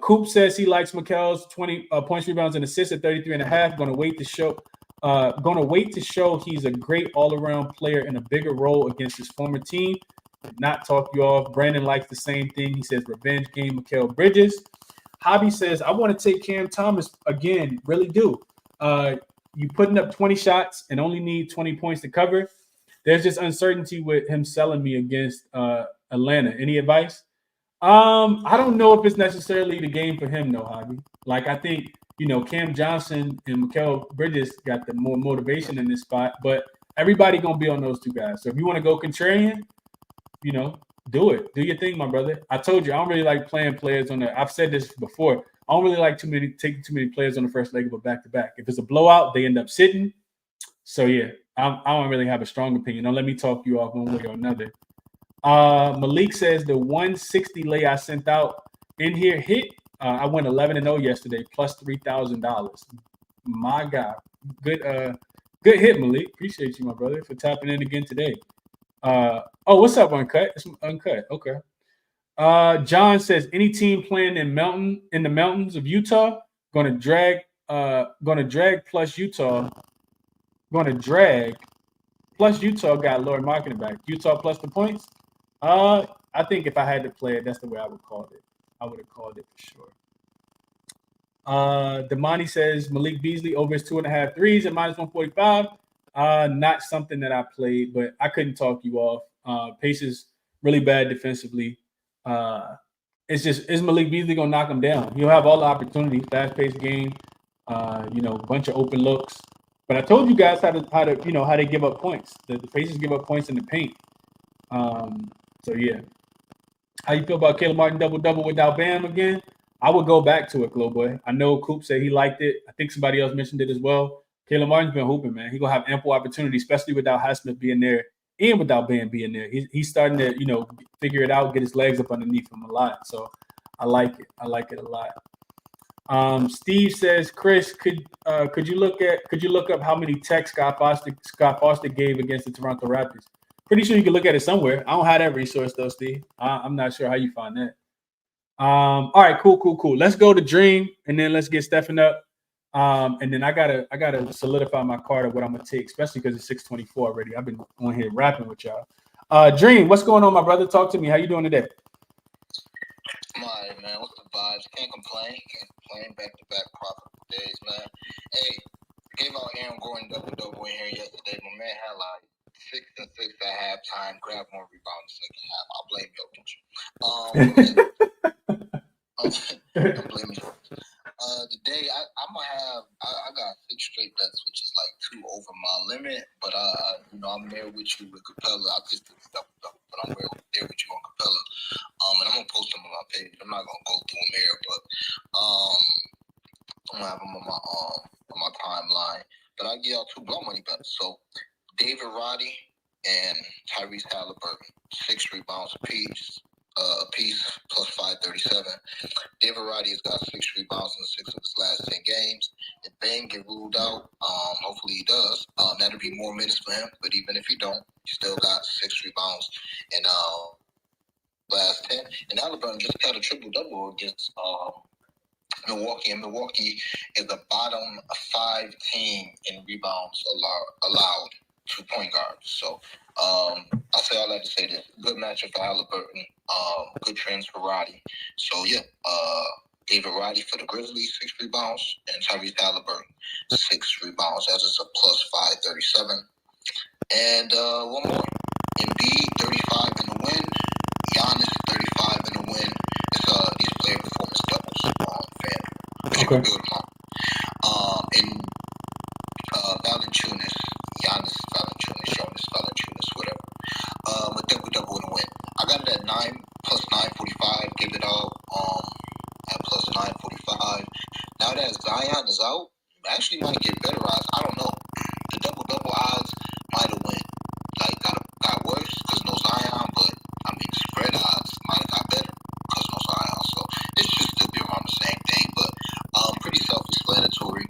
Coop says he likes Mikal's 20 points, rebounds, and assists at 33.5. Going to wait to show he's a great all-around player in a bigger role against his former team. Did not talk you off. Brandon likes the same thing. He says revenge game, Mikal Bridges. Hobby says, I want to take Cam Thomas again. Really do. You putting up 20 shots and only need 20 points to cover. There's just uncertainty with him selling me against Atlanta. Any advice? I don't know if it's necessarily the game for him, though, Hobby. Like, I think, Cam Johnson and Mikal Bridges got the more motivation in this spot, but everybody going to be on those two guys. So if you want to go contrarian, do it. Do your thing, my brother. I told you, I don't really like playing players on the – I've said this before. I don't really like taking too many players on the first leg of a back-to-back. If it's a blowout, they end up sitting. So, yeah, I don't really have a strong opinion. Don't let me talk you off one way or another. Malik says the 160 lay I sent out in here hit. I went 11-0 yesterday, plus $3,000. My God, good hit, Malik. Appreciate you, my brother, for tapping in again today. What's up, Uncut? It's Uncut. Okay. John says any team playing in the mountains of Utah gonna drag plus Utah. Gonna drag plus Utah got lower marketing back. Utah plus the points. I think if I had to play it, that's the way I would call it. I would have called it for sure. Damani says Malik Beasley over his 2.5 threes at minus 145. Not something that I played, but I couldn't talk you off. Pace is really bad defensively. Is Malik Beasley gonna knock him down? He'll have all the opportunity, fast-paced game, bunch of open looks. But I told you guys how they give up points. The Pacers give up points in the paint. So yeah. How you feel about Caleb Martin double-double without Bam again? I would go back to it, Glowboy. I know Coop said he liked it. I think somebody else mentioned it as well. Caleb Martin's been hooping, man. He's going to have ample opportunity, especially without Highsmith being there and without Bam being there. He's starting to, figure it out, get his legs up underneath him a lot. So I like it. I like it a lot. Steve says, Chris, could you look up how many texts Scott Foster gave against the Toronto Raptors? Pretty sure you can look at it somewhere. I don't have that resource though, Steve. I'm not sure how you find that. All right, cool. Let's go to Dream, and then let's get Stephen up. And then I gotta solidify my card of what I'm gonna take, especially because it's 6:24 already. I've been on here rapping with y'all. Dream, what's going on, my brother? Talk to me. How you doing today? I'm all right, man. What's the vibes? Can't complain. Back-to-back profitable days, man. Hey, gave out Aaron Gordon double-double in here yesterday. My man had like 6 and 6 at halftime, grabbed more rebounds in the second half. I'll blame Jokic. Don't blame me. Today I'm gonna have I got 6 straight bets, which is like 2 over my limit. But I'm there with you with Capella. I just did double, but I'm there with you on Capella. And I'm gonna post them on my page. I'm not gonna go through them here, but I'm gonna have them on my timeline. But I give y'all 2 blow money bets. So David Roddy and Tyrese Halliburton, 6 rebounds apiece. Plus 537. David Roddy has got 6 rebounds in 6 of his last 10 games. If Bane get ruled out, hopefully he does. That'll be more minutes for him. But even if he don't, he still got 6 rebounds in last 10. And Alabama just got a triple-double against Milwaukee. And Milwaukee is the bottom 5 team in rebounds allowed to point guards. So I say all that to say this. Good matchup for Halliburton. Good trends for Roddy. So yeah, David Roddy for the Grizzlies, 6 rebounds, and Tyrese Halliburton, 6 rebounds. That's just a plus 537. And one more. Embiid, 35 in the win. Giannis, 35 in the win. It's these player performance doubles on FanDuel. Okay. And is out, actually might get better odds. I don't know. The double odds might have went got worse because no Zion, but I mean the spread odds might have got better because no Zion. So it should still be around the same thing, but pretty self-explanatory.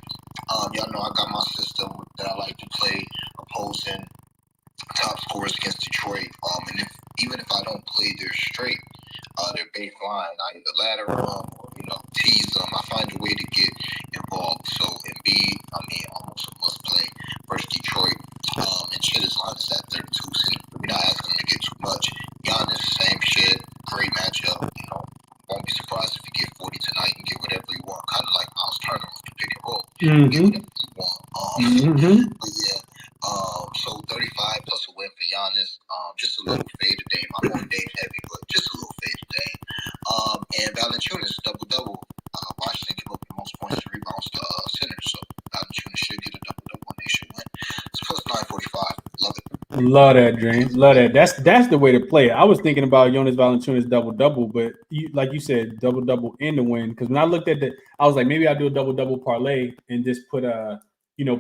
Y'all know I got my system that I like to play opposing top scorers against Detroit. And even if I don't play their straight, their baseline, I either ladder them or tease them. I find a way to get involved. So Embiid, I mean, almost a must play versus Detroit. And shit, his line is at 32, so we're not asking him to get too much. Giannis, same shit, great matchup. Won't be surprised if he get 40 tonight and get whatever he want. Kind of like Miles Turner off the pick and roll. Get whatever he want. But yeah. So 35 plus a win for Giannis. Just a little fade today. I'm on Dame heavy, but just a little fade today. And Valanciunas double. Washington give up the most points and rebounds to center. So Valanciunas should get a double and they should win. It's plus 945. Love it. Love that, Dream. Love that. That's the way to play it. I was thinking about Jonas Valanciunas double, but like you said, double in the win. Because when I looked at I was like, maybe I'll do a double parlay and just put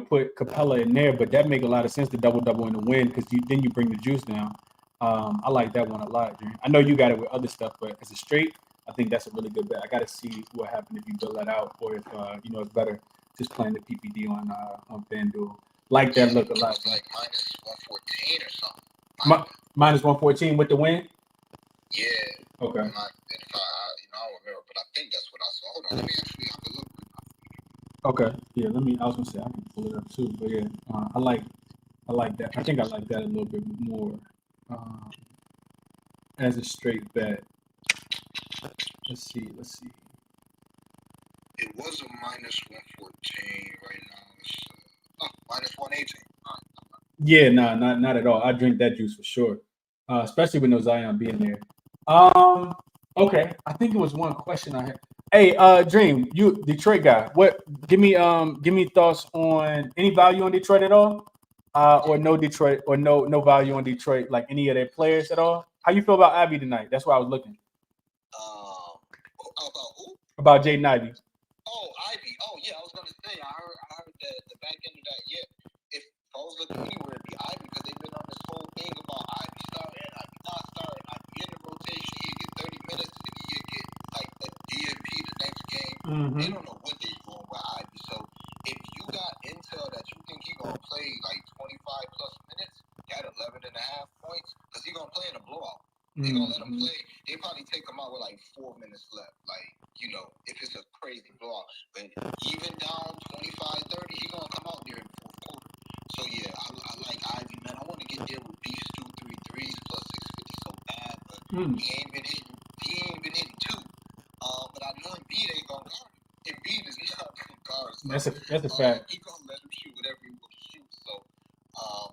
put Capella in there. But that make a lot of sense to double in the win because then you bring the juice down. I like that one a lot, Dream. I know you got it with other stuff, but as a straight, I think that's a really good bet. I got to see what happens if you build that out, or if it's better just playing the PPD on FanDuel. Like that look a lot. It's like minus 114 or something. Minus 114 with the win? Yeah. Okay. I don't remember, but I think that's what I saw. Hold on, let me actually have a look. Okay. Yeah, I was gonna say I can pull it up too, but yeah, I like that. I think I like that a little bit more as a straight bet. Let's see. It was a minus 114 right now. It's minus 118. Yeah, not at all. I drink that juice for sure, especially with no Zion being there. Okay. I think it was one question I had. Hey, Dream, you Detroit guy. What? Give me thoughts on any value on Detroit at all, or no Detroit, or no value on Detroit, like any of their players at all. How you feel about Ivy tonight? That's why I was looking. About who? About Jaden Ivey. Oh, Ivy. Oh, yeah. I was gonna say. I heard the back end of that. Yeah. If I was looking anywhere, it'd be Ivy because they've been on this whole thing about Ivy starting, Ivy not starting, Ivy in the rotation. He'll get 30 minutes and he'll get like a DNP the next game. They don't know what they're doing with Ivy. So if you got intel that you think he's gonna play like 25 plus minutes, got 11 and a half points, because he's gonna play in a blowout. They're gonna let him play. They probably take him out with like 4 minutes left. Like, if it's a crazy blowout. But even down 25-30, he's gonna come out there in the fourth quarter. So yeah, I like Ivy, man. I want to get there with Beast 2 3 threes plus 650 so bad, but he ain't been hitting two. But I know Embiid ain't gonna guard him. Embiid is not gonna guard. So, That's a fact. He gonna let him shoot whatever he wants to shoot. So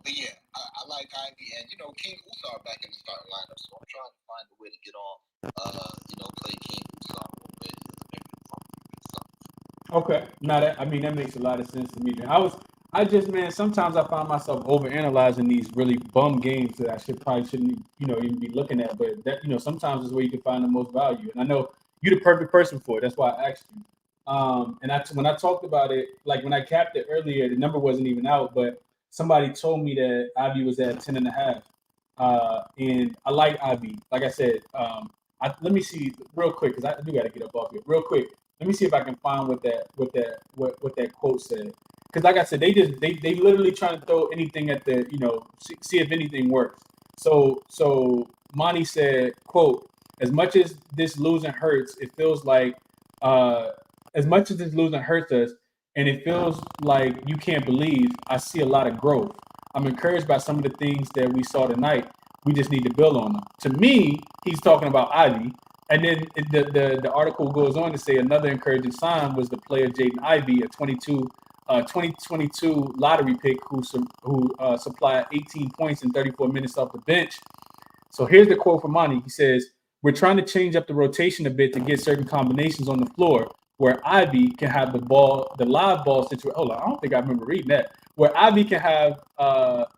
but yeah, I like Ivy, and King Usar back in the starting lineup, so I'm trying to find a way to get on, play King Usar a little bit. Okay, that makes a lot of sense to me. Sometimes I find myself overanalyzing these really bum games that I shouldn't even be looking at, but that sometimes is where you can find the most value, and I know you're the perfect person for it. That's why I asked you. When I talked about it, like when I capped it earlier, the number wasn't even out, but somebody told me that Ivy was at 10.5, and I like Ivy. Like I said, let me see real quick because I do got to get up off here real quick. Let me see if I can find what that quote said. Because like I said, they literally trying to throw anything at the see if anything works. So Monty said, quote, as much as this losing hurts, it feels like as much as this losing hurts us, and it feels like you can't believe, I see a lot of growth. I'm encouraged by some of the things that we saw tonight. We just need to build on them. To me, he's talking about Ivy. And then the article goes on to say another encouraging sign was the player Jaden Ivey, a 2022 lottery pick who supplied 18 points in 34 minutes off the bench. So here's the quote from Monty. He says, "We're trying to change up the rotation a bit to get certain combinations on the floor where Ivy can have the live ball situation." Hold on, I don't think I remember reading that. Where Ivy can have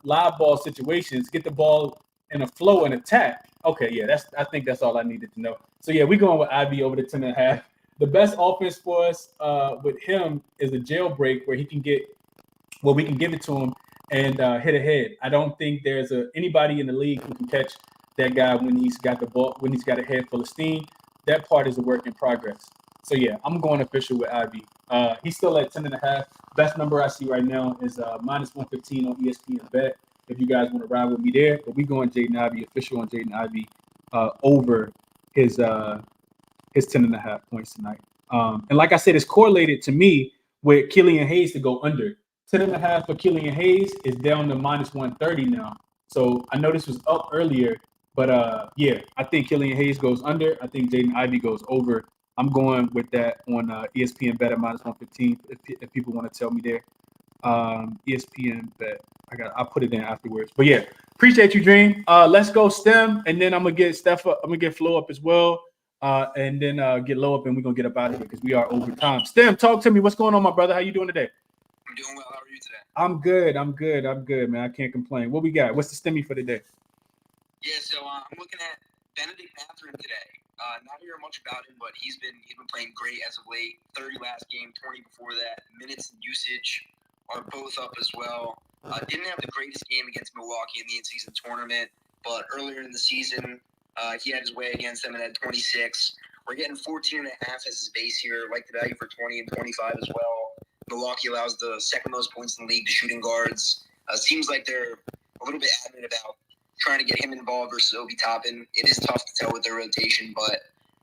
live ball situations, get the ball in a flow and attack. Okay, yeah, I think that's all I needed to know. So yeah, we're going with Ivy over the 10.5. the best offense for us with him is a jailbreak where we can give it to him and hit ahead. I don't think there's anybody in the league who can catch that guy when he's got the ball, when he's got a head full of steam. That part is a work in progress. So yeah, I'm going official with Ivy. He's still at 10.5. Best number I see right now is -115 on ESPN Bet. If you guys want to ride with me there, but we going Jaden Ivey, official on Jaden Ivey over his 10.5 points tonight. And like I said, it's correlated to me with Killian Hayes to go under. 10.5 for Killian Hayes is down to -130 now. So I know this was up earlier, but yeah, I think Killian Hayes goes under. I think Jaden Ivey goes over. I'm going with that on ESPN Bet at -115. If people want to tell me there, ESPN Bet. I'll put it in afterwards. But yeah, appreciate you, Dream. Let's go STEM, and then I'm gonna get Steph up. I'm gonna get Flo up as well, and then get Low up, and we're gonna get up out of here because we are over time. STEM, talk to me. What's going on, my brother? How you doing today? I'm doing well. How are you today? I'm good, man. I can't complain. What we got? What's the STEMmy for today? Yeah, so I'm looking at Benedict Mathurin today. Not hearing much about him, but he's been playing great as of late. 30 last game, 20 before that. Minutes and usage are both up as well. Didn't have the greatest game against Milwaukee in the in-season tournament, but earlier in the season, he had his way against them and had 26. We're getting 14.5 as his base here. Like the value for 20 and 25 as well. Milwaukee allows the second most points in the league to shooting guards. Seems like they're a little bit adamant about trying to get him involved versus Obi Toppin. It is tough to tell with their rotation, but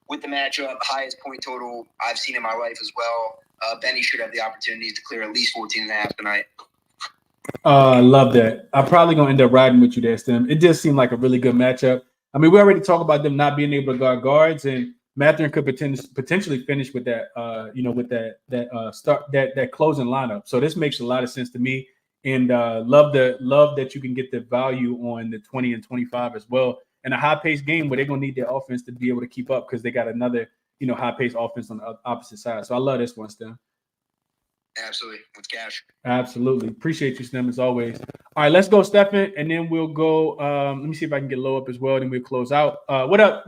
with the matchup, highest point total I've seen in my life as well. Benny should have the opportunities to clear at least 14.5 tonight. I love that. I'm probably going to end up riding with you there, Stem. It just seemed like a really good matchup. I mean, we already talked about them not being able to guard guards, and Mathurin could potentially finish with that, with that closing lineup. So this makes a lot of sense to me, and love that you can get the value on the 20 and 25 as well. And a high-paced game where they're going to need their offense to be able to keep up because they got another, high-paced offense on the opposite side. So I love this one, Stem. Absolutely. With cash. Absolutely. Appreciate you, Stem, as always. All right, let's go, Stephen, and then we'll go. Let me see if I can get Low up as well, then we'll close out. What up,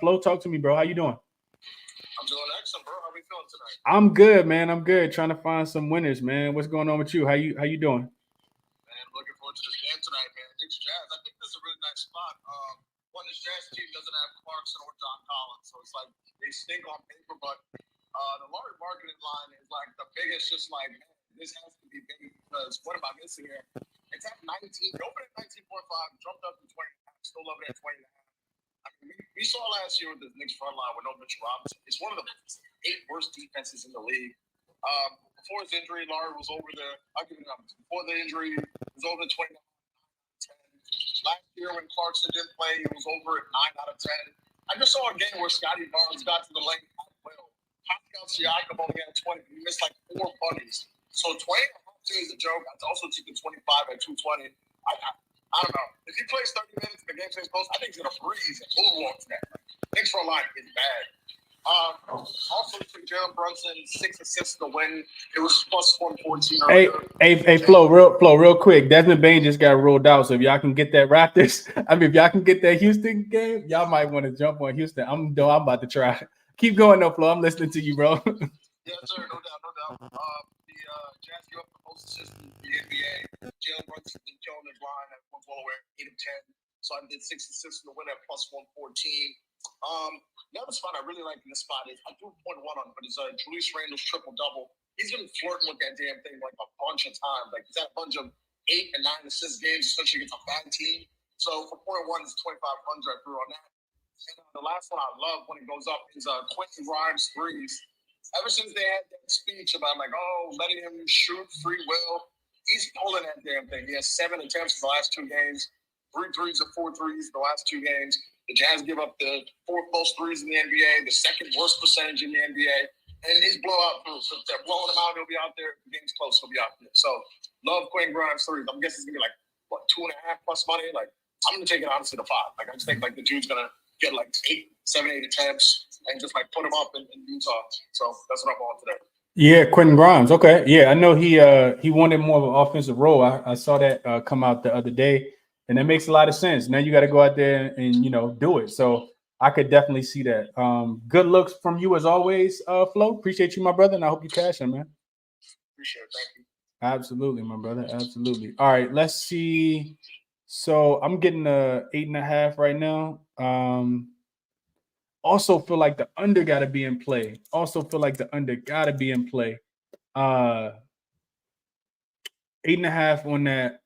Flo? Talk to me, bro. How you doing? I'm doing excellent, bro. How are we feeling tonight? I'm good, man. I'm good. Trying to find some winners, man. What's going on with you? How you doing? Man, looking forward to this game tonight, man. Knicks Jazz. I think this is a really nice spot. One, this Jazz team doesn't have Clarkson or John Collins, so it's like they stink on paper, but the Larry marketing line is like the biggest, just like, man, this has to be big because what am I missing here? It's at 19, open at 19.5, jumped up to 20, still love it at 20. I mean, we saw last year with the Knicks front line with no Mitchell Robinson. It's one of the 8 worst defenses in the league. Before his injury, Larry was over there. I'll give you numbers. Before the injury, he was over 20. Last year when Clarkson didn't play, he was over at 9 out of 10. I just saw a game where Scotty Barnes got to the lane at will. Pascal Siakam only had 20. He missed like 4 bunnies. So 20 is a joke. I also took the 25 at 220. I don't know. If he plays 30 minutes in the game stays close, I think he's going to freeze and moonwalk to that. Thanks for a line is bad. Also took Jalen Brunson 6 assists to win. It was plus 114. Hey, Flo, real quick. Desmond Bain just got ruled out. So if y'all can get that Raptors, if y'all can get that Houston game, y'all might want to jump on Houston. I'm about to try. Keep going though, Flo. I'm listening to you, bro. Yes, sir. No doubt. The Jazz give up the most assists in the NBA. Jalen Brunson and Joe in his line at 1 follower, 8 of 10. So I did 6 assists in the win at plus 114. The other spot I really like in this spot is I threw 0.1 on, but it's Julius Randle's triple-double. He's been flirting with that damn thing like a bunch of times. Like he's had a bunch of 8 and 9 assist games, especially against a bad team. So for 0.1, it's 2,500 I threw on that. And the last one I love when it goes up is Quentin Grimes threes. Ever since they had that speech about like, letting him shoot free will, he's pulling that damn thing. He has 7 attempts in the last 2 games, 3 threes or 4 threes in the last 2 games. The Jazz give up the 4th most threes in the NBA, the 2nd worst percentage in the NBA, and he's blowout proof. So if they're blowing him out, he'll be out there. If the game's close, he'll be out there. So love Quentin Grimes threes. I'm guessing it's gonna be like 2.5 plus money. Like I'm gonna take it honestly to 5. Like I just think like the dude's gonna get like 7, 8 attempts and just like put him up in Utah. So that's what I'm on today. Yeah, Quentin Grimes. Okay. Yeah, I know he wanted more of an offensive role. I saw that come out the other day, and that makes a lot of sense. Now you got to go out there and do it. So I could definitely see that. Good looks from you as always, Flo. Appreciate you, my brother, and I hope you cash in, man. Appreciate it. Thank you. Absolutely, my brother. Absolutely. All right, let's see. So I'm getting a 8.5 right now. Also feel like the under gotta be in play. Uh 8.5 on that,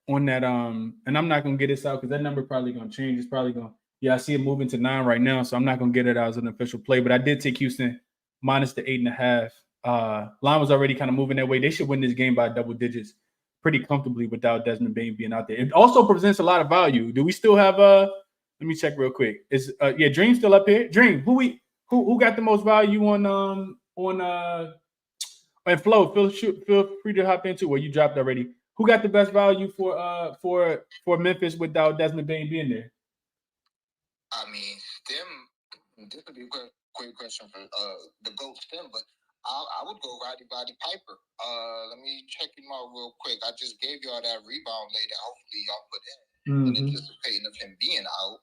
and I'm not gonna get this out because that number probably gonna change. It's probably gonna, I see it moving to 9 right now, so I'm not gonna get it out as an official play. But I did take Houston minus the 8.5. Line was already kind of moving that way. They should win this game by double digits pretty comfortably without Desmond Bane being out there. It also presents a lot of value. Do we still have let me check real quick. Is Dream still up here? Dream, who got the most value on and Flo, feel free to hop into where you dropped already. Who got the best value for Memphis without Desmond Bane being there? I mean, Stem. This would be a quick question for the GOAT Stem, but I would go Roddy Piper. Let me check him out real quick. I just gave y'all that rebound lay that hopefully y'all put in anticipating of him being out.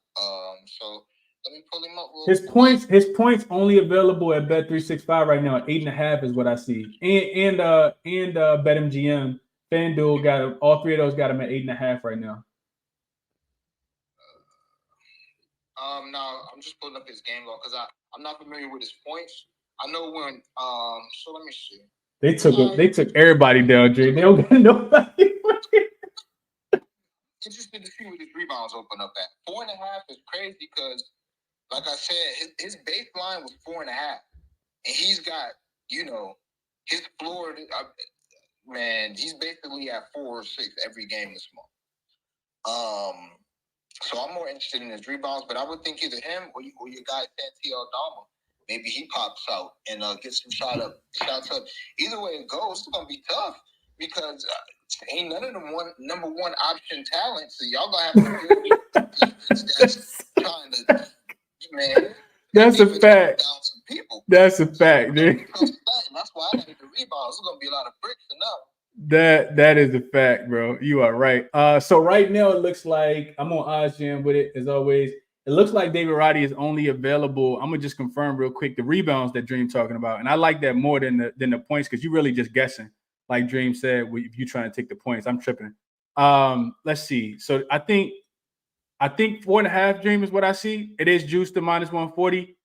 So let me pull him up real quick. His points only available at Bet365 right now. 8.5 is what I see. And BetMGM, FanDuel got him. All three of those got him at 8.5 right now. Now I'm just pulling up his game log because I'm not familiar with his points. I know when. So let me see. They took everybody down, Dre. They don't got nobody. Interested to see what his rebounds open up at. 4.5 is crazy because, like I said, his baseline was 4.5, and he's got his floor. Man, he's basically at 4 or 6 every game this month. So I'm more interested in his rebounds, but I would think either him or your guy Santi Aldama. Maybe he pops out and gets some shots up. Either way it goes, it's gonna be tough because ain't none of them number one option talent. So y'all gonna have to deal with defense that's trying to, man. That's a fact. Down some people. That's a fact, dude. That's why I like the rebounds. There's gonna be a lot of bricks enough. That is a fact, bro. You are right. So right now it looks like I'm on OddsJam with it as always. It looks like David Roddy is only available. I'm gonna just confirm real quick the rebounds that Dream talking about, and I like that more than the points because you're really just guessing, like Dream said. If you try to take the points, I'm tripping. Let's see. So I think 4.5 Dream is what I see. It is juiced to minus 140.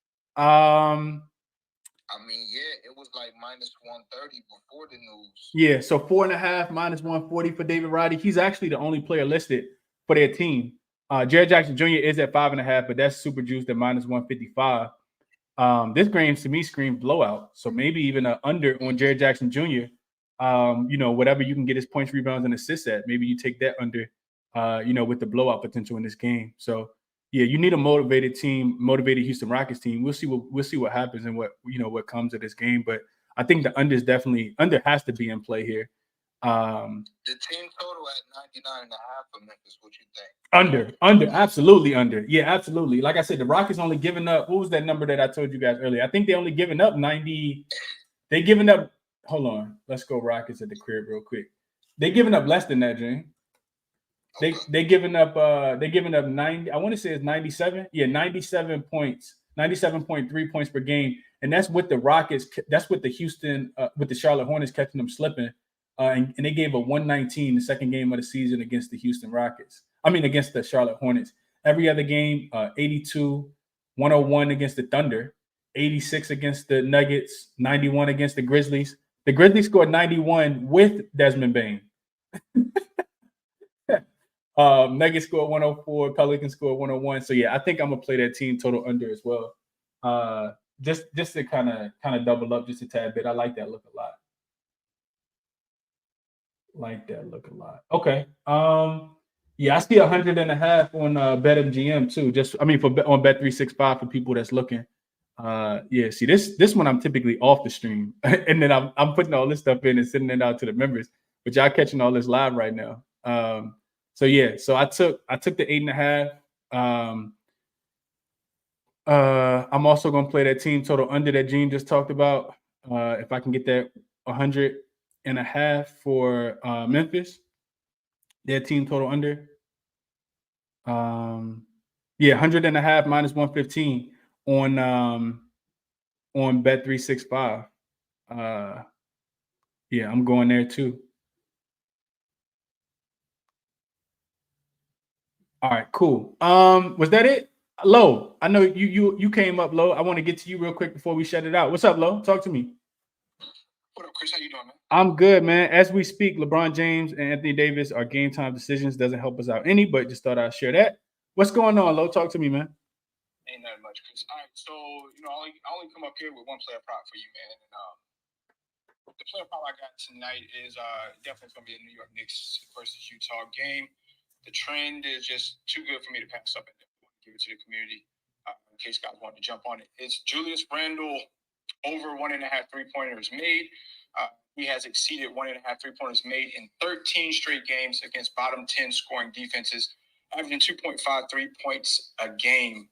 I mean, yeah, it was like minus 130 before the news. Yeah, so 4.5 minus 140 for David Roddy. He's actually the only player listed for their team. Jared Jackson Jr. is at 5.5, but that's super juiced at minus 155. This game to me screams blowout. So maybe even an under on Jared Jackson Jr. Whatever you can get his points, rebounds, and assists at. Maybe you take that under, with the blowout potential in this game. So yeah, you need a motivated team, motivated Houston Rockets team. We'll see what happens and what comes of this game. But I think the under has to be in play here. The team total at 99.5 for Memphis. What you think? Under, absolutely under. Yeah, absolutely. Like I said, the Rockets only giving up. What was that number that I told you guys earlier? I think they only giving up 90. They giving up. Hold on, let's go Rockets at the crib real quick. They giving up less than that, Jane. They giving up 90. I want to say it's 97. Yeah, 97 points, 97.3 points per game, and that's with the Rockets. That's with the Houston, with the Charlotte Hornets catching them slipping, and they gave a 119 the second game of the season against the Houston Rockets. Against the Charlotte Hornets. Every other game, 82, 101 against the Thunder, 86 against the Nuggets, 91 against the Grizzlies. The Grizzlies scored 91 with Desmond Bane. Nuggets scored 104, Pelicans scored 101. So yeah, I think I'm gonna play that team total under as well. Just to kind of double up just a tad bit. I like that look a lot. Okay. Yeah, I see 100.5 on BetMGM too. On Bet365 for people that's looking. Yeah, see this one I'm typically off the stream, and then I'm putting all this stuff in and sending it out to the members, but y'all catching all this live right now. So yeah, so I took the 8.5. I'm also gonna play that team total under that Gene just talked about. If I can get that 100.5 for Memphis, their team total under. 100.5 minus 115 on Bet365. Yeah, I'm going there too. All right, cool. Was that it? Lo, I know you came up, Lo. I want to get to you real quick before we shut it out. What's up, Lo? Talk to me. What up, Chris? How you doing, man? I'm good, man. As we speak, LeBron James and Anthony Davis are game time decisions. Doesn't help us out any, but just thought I'd share that. What's going on, Lo? Talk to me, man. Ain't nothing much, Chris. All right, so I only come up here with one player prop for you, man. And the player prop I got tonight is definitely going to be a New York Knicks versus Utah game. The trend is just too good for me to pass up and give it to the community in case guys want to jump on it. It's Julius Randle over 1.5 3-pointers made. He has exceeded 1.5 3-pointers made in 13 straight games against bottom 10 scoring defenses, averaging 2.53 points a game.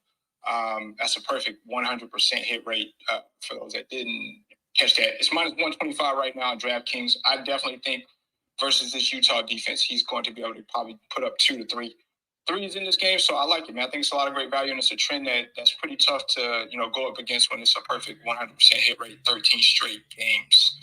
That's a perfect 100% hit rate for those that didn't catch that. It's minus 125 right now on DraftKings. I definitely think versus this Utah defense, he's going to be able to probably put up 2 to 3 threes in this game. So I like it, man. I think it's a lot of great value, and it's a trend that's pretty tough to go up against when it's a perfect 100% hit rate, 13 straight games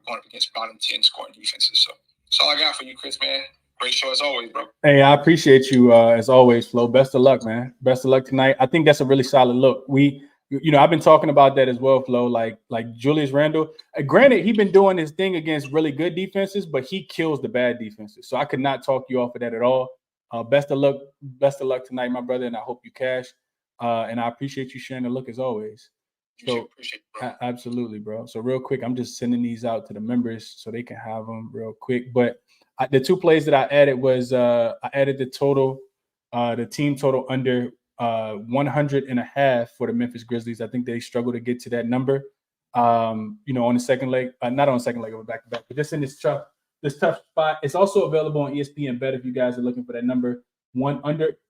going up against bottom 10 scoring defenses. So that's all I got for you, Chris, man. Great show as always, bro. Hey, I appreciate you as always, Flo. Best of luck, man. Best of luck tonight. I think that's a really solid look. I've been talking about that as well, Flo. Like Julius Randle. Granted, he's been doing his thing against really good defenses, but he kills the bad defenses. So I could not talk you off of that at all. Best of luck tonight, my brother, and I hope you cash. And I appreciate you sharing the look as always. Appreciate it, bro. Absolutely, bro. So real quick, I'm just sending these out to the members so they can have them real quick. But the 2 plays that I added was I added the total, the team total under 100.5 for the Memphis Grizzlies. I think they struggle to get to that number. On the second leg, not on the second leg of a back-to-back, but just in this tough spot. It's also available on ESPN Bet if you guys are looking for that number.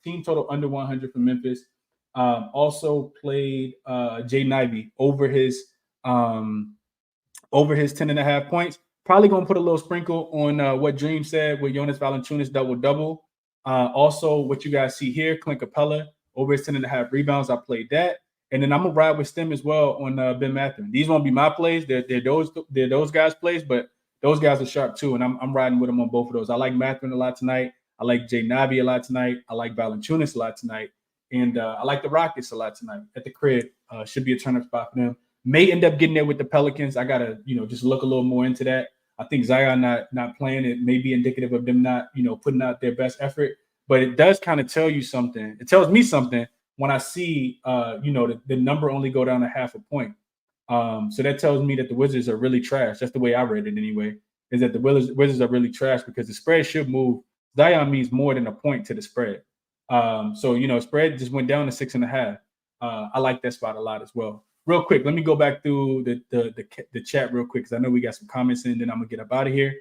Team total under 100 for Memphis. Also played Jaden Ivey over his 10.5 points. Probably gonna put a little sprinkle on what Dream said with Jonas Valanciunas double. Also, what you guys see here, Clint Capella over his 10.5 rebounds. I played that, and then I'm gonna ride with Stem as well on Ben Mathurin. These won't be my plays; they're those guys' plays, but those guys are sharp too, and I'm riding with them on both of those. I like Mathurin a lot tonight. I like Jaden Ivey a lot tonight. I like Valanciunas a lot tonight. And I like the Rockets a lot tonight at the crib. Should be a turn-up spot for them. May end up getting there with the Pelicans. I got to, just look a little more into that. I think Zion not playing it may be indicative of them not, putting out their best effort. But it does kind of tell you something. It tells me something when I see, the number only go down 0.5 point. So that tells me that the Wizards are really trash. That's the way I read it anyway, is that the Wizards are really trash because the spread should move. Zion means more than a point to the spread. Spread just went down to 6.5. I like that spot a lot as well. Real quick, let me go back through the chat real quick because I know we got some comments in. Then I'm gonna get up out of here.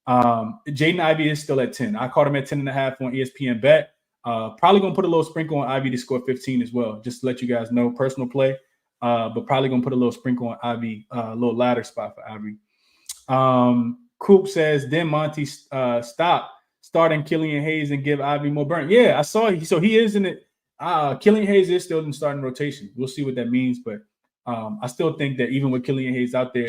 Jaden Ivey is still at 10. I caught him at 10.5 on ESPN Bet. Probably gonna put a little sprinkle on Ivey to score 15 as well, just to let you guys know. Personal play, but probably gonna put a little sprinkle on Ivey, a little ladder spot for Ivey. Coop says, then Monty stop starting Killian Hayes and give Ivey more burn. Yeah, I saw. So he is in it. Killian Hayes is still in starting rotation. We'll see what that means, but I still think that even with Killian Hayes out there,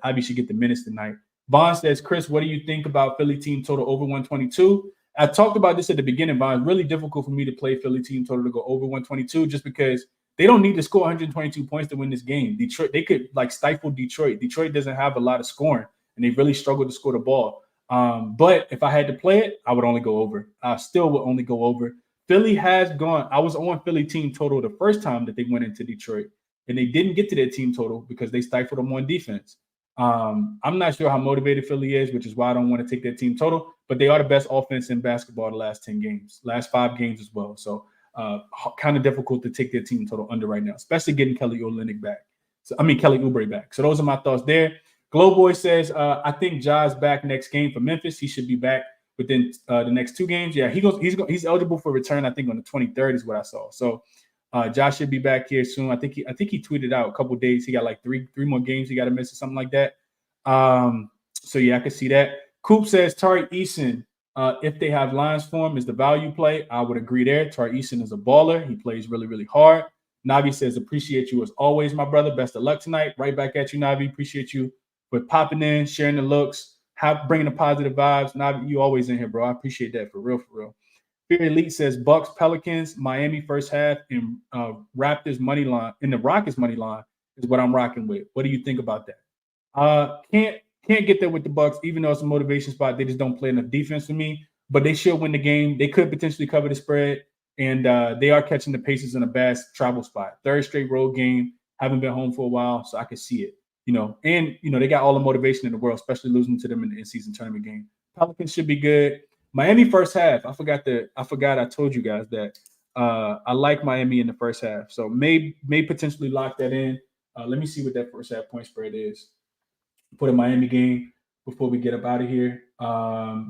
Ivey should get the minutes tonight. Vaughn says, Chris, what do you think about Philly team total over 122? I talked about this at the beginning, Vaughn. It's really difficult for me to play Philly team total to go over 122 just because they don't need to score 122 points to win this game. Detroit, they could stifle Detroit. Detroit doesn't have a lot of scoring, and they really struggle to score the ball. But if I had to play it, I would only go over. I still would only go over. Philly has gone. I was on Philly team total the first time that they went into Detroit, and they didn't get to their team total because they stifled them on defense. I'm not sure how motivated Philly is, which is why I don't want to take their team total, but they are the best offense in basketball the last 10 games, last 5 games as well. So kind of difficult to take their team total under right now, especially getting Kelly Oubre back. So those are my thoughts there. Glowboy says, I think Ja's back next game for Memphis. He should be back within the next 2 games. Yeah, he's eligible for return, I think, on the 23rd is what I saw. So Josh should be back here soon. I think he tweeted out a couple of days. He got like three more games he got to miss or something like that. So yeah, I can see that. Coop says Tari Eason, if they have lines for him, is the value play. I would agree there. Tari Eason is a baller. He plays really, really hard. Navi says, appreciate you as always, my brother. Best of luck tonight. Right back at you, Navi. Appreciate you for popping in, sharing the looks, bringing the positive vibes. Navi, you always in here, bro. I appreciate that for real, for real. Fear Elite says Bucks, Pelicans, Miami first half, and Raptors money line, and the Rockets money line is what I'm rocking with. What do you think about that? Can't get there with the Bucks, even though it's a motivation spot. They just don't play enough defense for me, but they should win the game. They could potentially cover the spread, and they are catching the Pacers in a bad travel spot. Third straight road game. Haven't been home for a while, so I can see it. And they got all the motivation in the world, especially losing to them in the in-season tournament game. Pelicans should be good. Miami first half. I forgot I told you guys that I like Miami in the first half, so may potentially lock that in. Let me see what that first half point spread is for the Miami game before we get up out of here.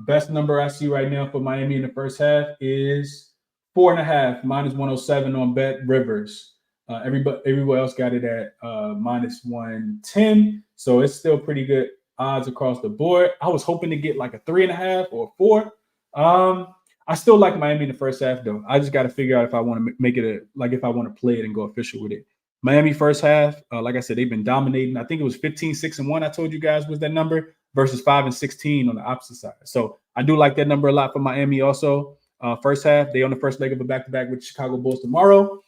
Best number I see right now for Miami in the first half is 4.5, -107 on Bet Rivers. Everywhere else got it at -110, so it's still pretty good odds across the board. I was hoping to get like a 3.5 or a 4. I still like Miami in the first half though. I just got to figure out if I want to make it if I want to play it and go official with it. Miami first half, like I said, they've been dominating. I think it was 15-6-1. I told you guys was that number versus 5-16 on the opposite side. So I do like that number a lot for Miami. Also, first half, they on the first leg of a back-to-back with the Chicago Bulls tomorrow.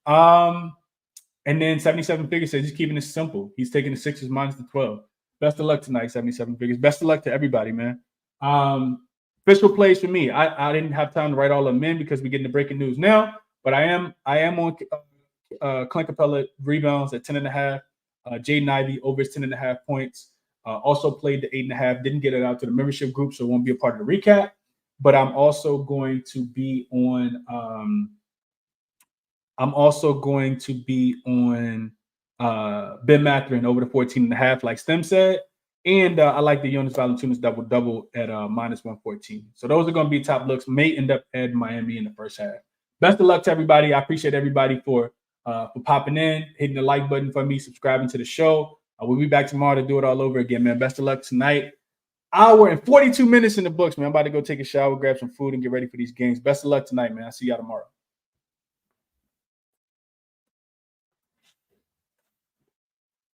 And then 77 Figures says he's keeping it simple. He's taking the Sixers -12. Best of luck tonight, 77 Figures. Best of luck to everybody, man. Official plays for me. I didn't have time to write all of them in because we're getting the breaking news now. But I am on Clint Capella rebounds at 10.5. Jaden Ivey over his 10.5 points. Also played the 8.5. Didn't get it out to the membership group, so it won't be a part of the recap. But I'm also going to be on. Ben Mathurin over the 14.5, like Stem said. And I like the Jonas Valanciunas double-double at -114. So those are going to be top looks. May end up at Miami in the first half. Best of luck to everybody. I appreciate everybody for popping in, hitting the like button for me, subscribing to the show. We'll be back tomorrow to do it all over again, man. Best of luck tonight. Hour and 42 minutes in the books, man. I'm about to go take a shower, grab some food, and get ready for these games. Best of luck tonight, man. I'll see y'all tomorrow.